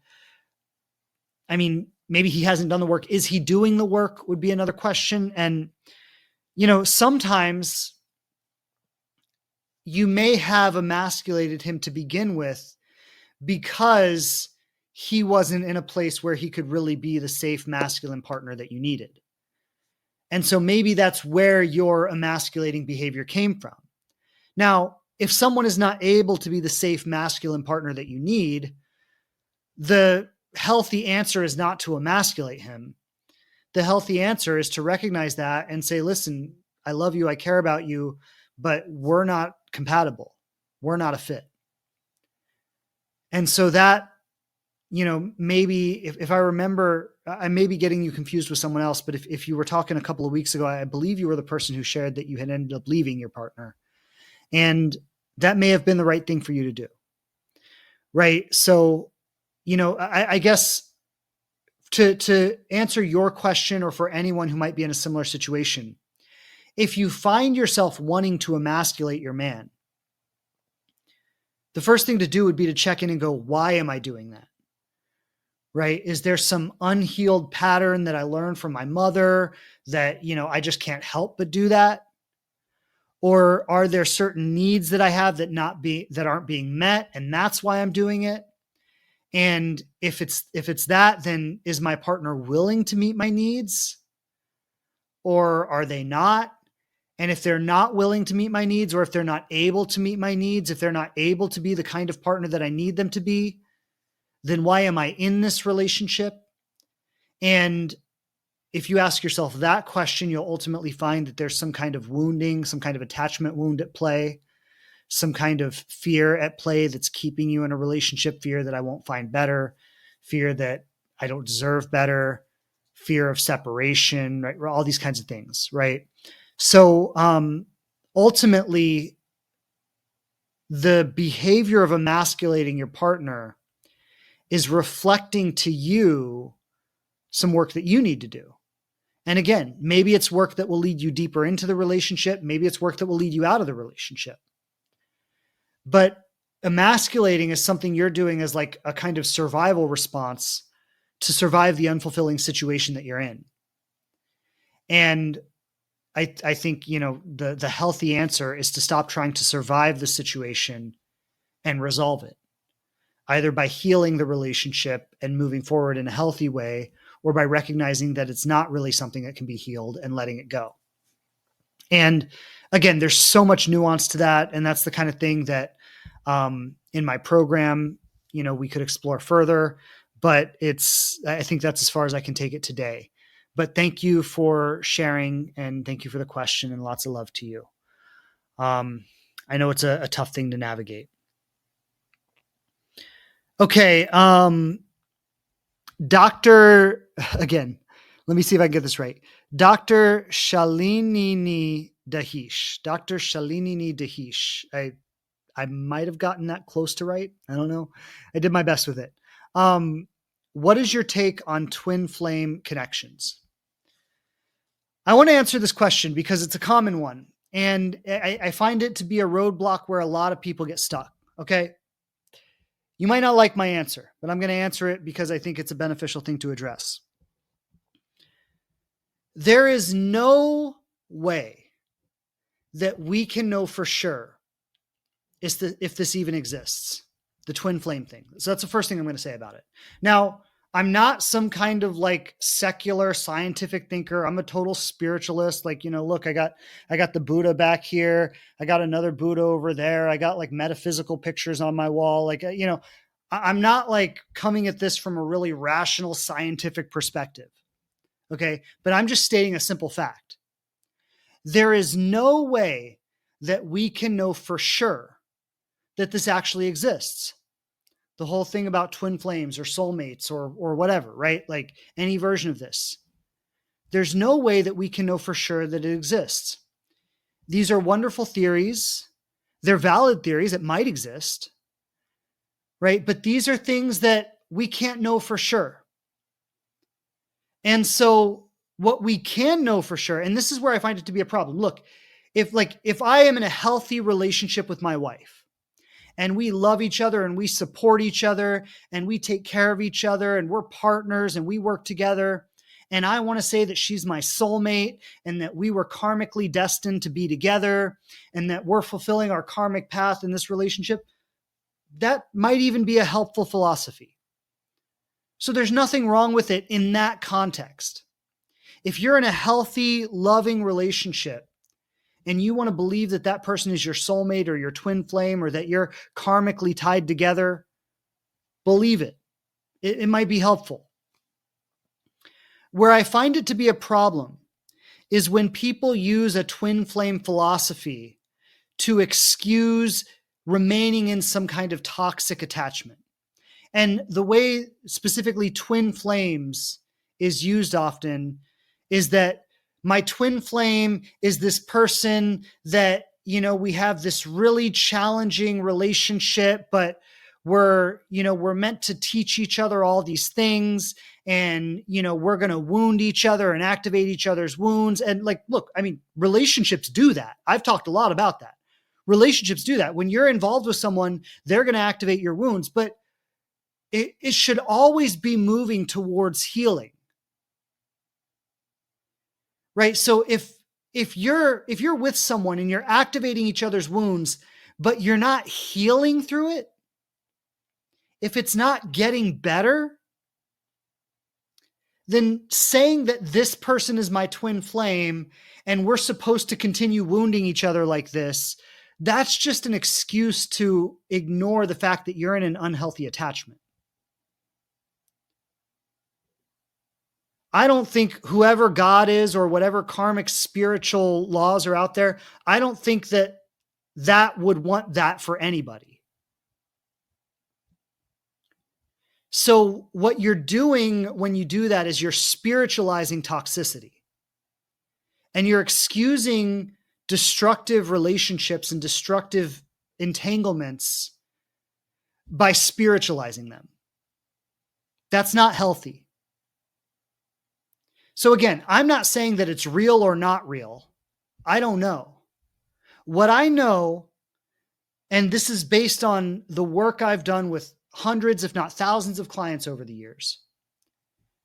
S1: I mean, maybe he hasn't done the work. Is he doing the work would be another question. And, sometimes you may have emasculated him to begin with because he wasn't in a place where he could really be the safe masculine partner that you needed. And so maybe that's where your emasculating behavior came from. Now, if someone is not able to be the safe masculine partner that you need, the healthy answer is not to emasculate him. The healthy answer is to recognize that and say, listen, I love you. I care about you, but we're not compatible. We're not a fit. And so that, maybe if I remember, I may be getting you confused with someone else, but if you were talking a couple of weeks ago, I believe you were the person who shared that you had ended up leaving your partner. And that may have been the right thing for you to do. Right. So, I guess to answer your question, or for anyone who might be in a similar situation, if you find yourself wanting to emasculate your man, the first thing to do would be to check in and go, why am I doing that? Right? Is there some unhealed pattern that I learned from my mother that, I just can't help but do that? Or are there certain needs that I have that aren't being met, and that's why I'm doing it? And if it's that, then is my partner willing to meet my needs, or are they not? And if they're not willing to meet my needs, or if they're not able to meet my needs, if they're not able to be the kind of partner that I need them to be, then why am I in this relationship? And if you ask yourself that question, you'll ultimately find that there's some kind of wounding, some kind of attachment wound at play, some kind of fear at play that's keeping you in a relationship, fear that I won't find better, fear that I don't deserve better, fear of separation, right? All these kinds of things, right? So ultimately, the behavior of emasculating your partner is reflecting to you some work that you need to do. And again, maybe it's work that will lead you deeper into the relationship. Maybe it's work that will lead you out of the relationship. But emasculating is something you're doing as like a kind of survival response to survive the unfulfilling situation that you're in. And I think, the healthy answer is to stop trying to survive the situation and resolve it, either by healing the relationship and moving forward in a healthy way, or by recognizing that it's not really something that can be healed and letting it go. And again, there's so much nuance to that. And that's the kind of thing that in my program, we could explore further, but I think that's as far as I can take it today. But thank you for sharing, and thank you for the question, and lots of love to you. I know it's a tough thing to navigate. Okay. Again, let me see if I can get this right. Dr. Shalinini Dahish. Dr. Shalinini Dahish. I might have gotten that close to right. I don't know. I did my best with it. What is your take on twin flame connections? I want to answer this question because it's a common one. And I find it to be a roadblock where a lot of people get stuck. Okay. You might not like my answer, but I'm going to answer it because I think it's a beneficial thing to address. There is no way that we can know for sure if this even exists, the twin flame thing. So that's the first thing I'm going to say about it. Now, I'm not some kind of like secular scientific thinker. I'm a total spiritualist. Like, look, I got the Buddha back here. I got another Buddha over there. I got like metaphysical pictures on my wall. Like, I'm not like coming at this from a really rational scientific perspective. Okay. But I'm just stating a simple fact. There is no way that we can know for sure that this actually exists. The whole thing about twin flames or soulmates or whatever, right? Like any version of this. There's no way that we can know for sure that it exists. These are wonderful theories. They're valid theories. It might exist, right? But these are things that we can't know for sure. And so what we can know for sure, and this is where I find it to be a problem. Look, if I am in a healthy relationship with my wife, and we love each other and we support each other and we take care of each other and we're partners and we work together, and I want to say that she's my soulmate and that we were karmically destined to be together and that we're fulfilling our karmic path in this relationship, that might even be a helpful philosophy. So there's nothing wrong with it in that context. If you're in a healthy, loving relationship and you want to believe that that person is your soulmate or your twin flame or that you're karmically tied together, believe it. It might be helpful. Where I find it to be a problem is when people use a twin flame philosophy to excuse remaining in some kind of toxic attachment. And the way specifically twin flames is used often is that my twin flame is this person that, we have this really challenging relationship, but we're meant to teach each other all these things, and, we're going to wound each other and activate each other's wounds. And look, relationships do that. I've talked a lot about that. Relationships do that. When you're involved with someone, they're going to activate your wounds, but it should always be moving towards healing. Right? So if you're with someone and you're activating each other's wounds, but you're not healing through it, if it's not getting better, then saying that this person is my twin flame and we're supposed to continue wounding each other like this, that's just an excuse to ignore the fact that you're in an unhealthy attachment. I don't think whoever God is or whatever karmic spiritual laws are out there, I don't think that would want that for anybody. So what you're doing when you do that is you're spiritualizing toxicity. And you're excusing destructive relationships and destructive entanglements by spiritualizing them. That's not healthy. So again, I'm not saying that it's real or not real. I don't know. What I know, and this is based on the work I've done with hundreds, if not thousands of clients over the years,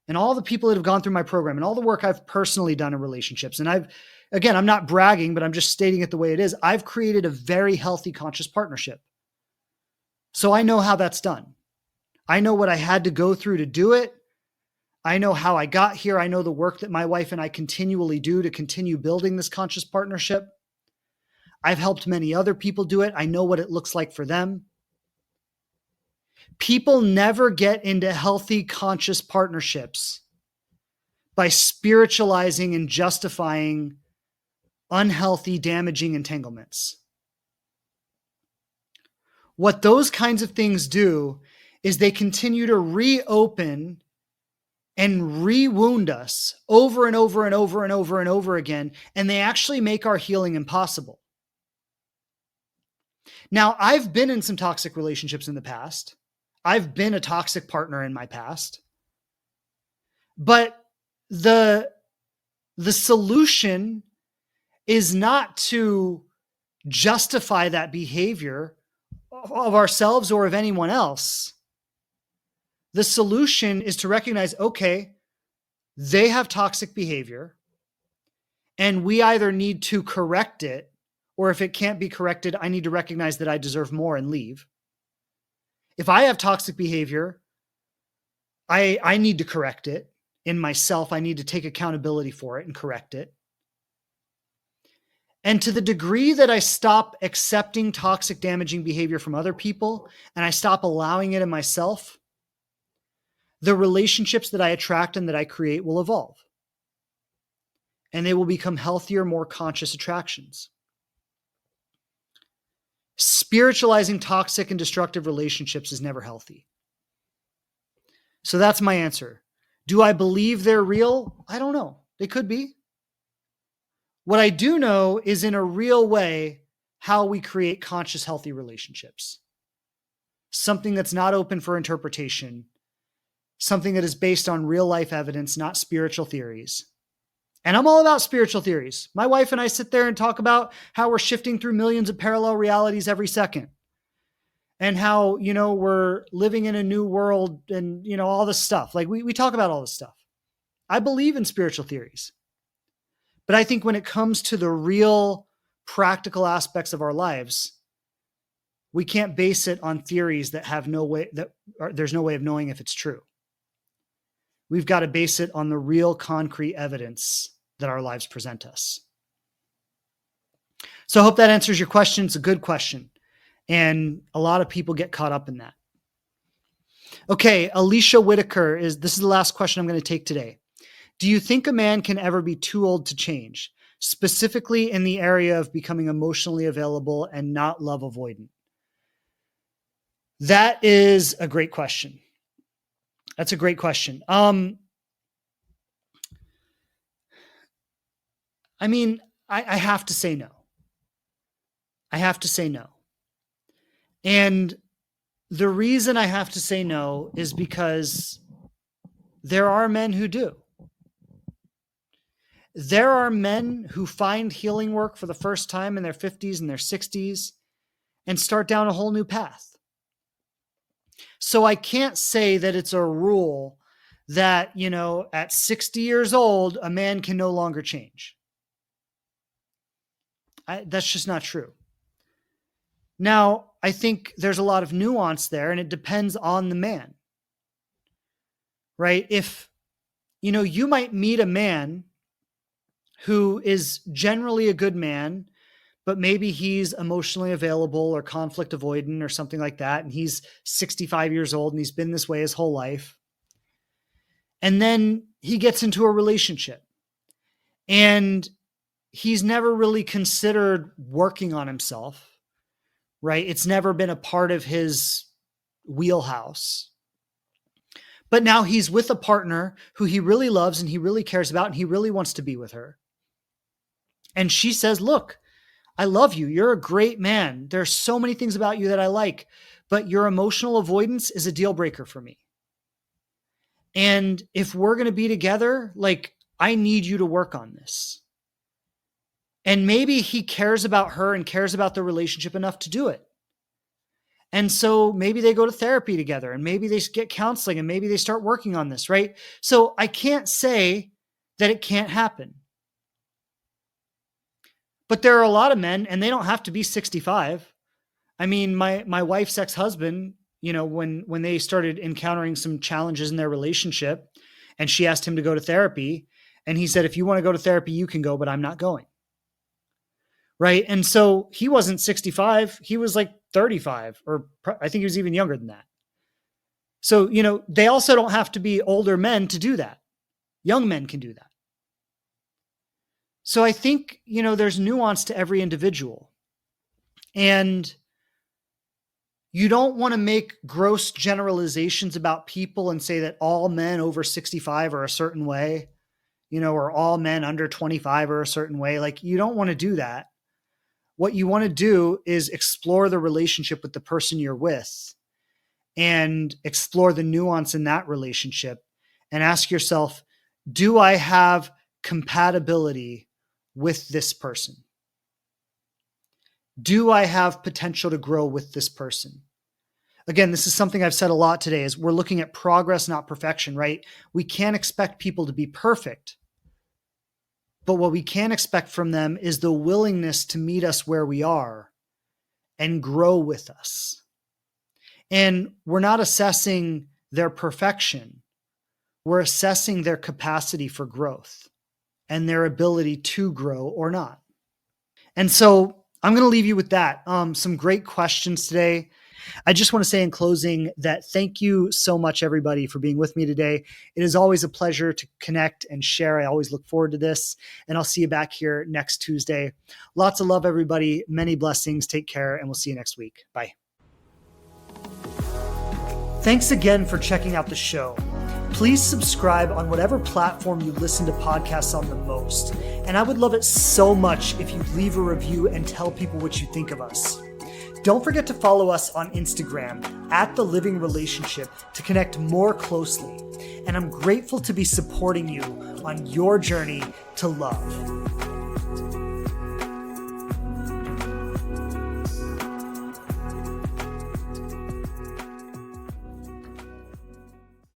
S1: and all the people that have gone through my program and all the work I've personally done in relationships. And I'm not bragging, but I'm just stating it the way it is. I've created a very healthy conscious partnership. So I know how that's done. I know what I had to go through to do it. I know how I got here. I know the work that my wife and I continually do to continue building this conscious partnership. I've helped many other people do it. I know what it looks like for them. People never get into healthy conscious partnerships by spiritualizing and justifying unhealthy, damaging entanglements. What those kinds of things do is they continue to reopen and re-wound us over and over and over and over and over again, and they actually make our healing impossible. Now, I've been in some toxic relationships in the past. I've been a toxic partner in my past. But the solution is not to justify that behavior of ourselves or of anyone else. The solution is to recognize, okay, they have toxic behavior, and we either need to correct it, or if it can't be corrected, I need to recognize that I deserve more and leave. If I have toxic behavior, I need to correct it in myself. I need to take accountability for it and correct it. And to the degree that I stop accepting toxic, damaging behavior from other people, and I stop allowing it in myself, the relationships that I attract and that I create will evolve. And they will become healthier, more conscious attractions. Spiritualizing toxic and destructive relationships is never healthy. So that's my answer. Do I believe they're real? I don't know. They could be. What I do know is, in a real way, how we create conscious, healthy relationships. Something that's not open for interpretation. Something that is based on real life evidence, not spiritual theories. And I'm all about spiritual theories. My wife and I sit there and talk about how we're shifting through millions of parallel realities every second. And how, we're living in a new world and, all this stuff. Like we talk about all this stuff. I believe in spiritual theories. But I think when it comes to the real practical aspects of our lives, we can't base it on theories that have there's no way of knowing if it's true. We've got to base it on the real concrete evidence that our lives present us. So I hope that answers your question. It's a good question. And a lot of people get caught up in that. Okay, Alicia Whitaker this is the last question I'm going to take today. Do you think a man can ever be too old to change? specifically in the area of becoming emotionally available and not love avoidant? That is a great question. That's a great question. I mean, I have to say no. I have to say no. And the reason I have to say no is because there are men who do. There are men who find healing work for the first time in their 50s and their 60s and start down a whole new path. So I can't say that it's a rule that, at 60 years old, a man can no longer change. That's just not true. Now, I think there's a lot of nuance there, and it depends on the man, right? If, you might meet a man who is generally a good man, but maybe he's emotionally available or conflict avoidant or something like that, and he's 65 years old and he's been this way his whole life. And then he gets into a relationship and he's never really considered working on himself, right? It's never been a part of his wheelhouse. But now he's with a partner who he really loves and he really cares about and he really wants to be with her. And she says, look, I love you. You're a great man. There's so many things about you that I like, but your emotional avoidance is a deal breaker for me. And if we're going to be together, I need you to work on this. And maybe he cares about her and cares about the relationship enough to do it. And so maybe they go to therapy together and maybe they get counseling and maybe they start working on this, right? So I can't say that it can't happen. But there are a lot of men, and they don't have to be 65. I mean, my wife's ex-husband, when they started encountering some challenges in their relationship, and she asked him to go to therapy, and he said, if you want to go to therapy, you can go, but I'm not going. Right? And so he wasn't 65. He was 35, or I think he was even younger than that. So, they also don't have to be older men to do that. Young men can do that. So I think, there's nuance to every individual. And you don't want to make gross generalizations about people and say that all men over 65 are a certain way, or all men under 25 are a certain way. You don't want to do that. What you want to do is explore the relationship with the person you're with and explore the nuance in that relationship and ask yourself, do I have compatibility with this person? Do I have potential to grow with this person? Again, this is something I've said a lot today, is we're looking at progress, not perfection, right? We can't expect people to be perfect, but what we can expect from them is the willingness to meet us where we are and grow with us. And we're not assessing their perfection. We're assessing their capacity for growth and their ability to grow or not. And so I'm going to leave you with that. Some great questions today. I just want to say in closing that thank you so much, everybody, for being with me today. It is always a pleasure to connect and share. I always look forward to this, and I'll see you back here next Tuesday. Lots of love, everybody. Many blessings. Take care, and we'll see you next week. Bye. Thanks again for checking out the show. Please subscribe on whatever platform you listen to podcasts on the most. And I would love it so much if you'd leave a review and tell people what you think of us. Don't forget to follow us on Instagram @TheLivingRelationship to connect more closely. And I'm grateful to be supporting you on your journey to love.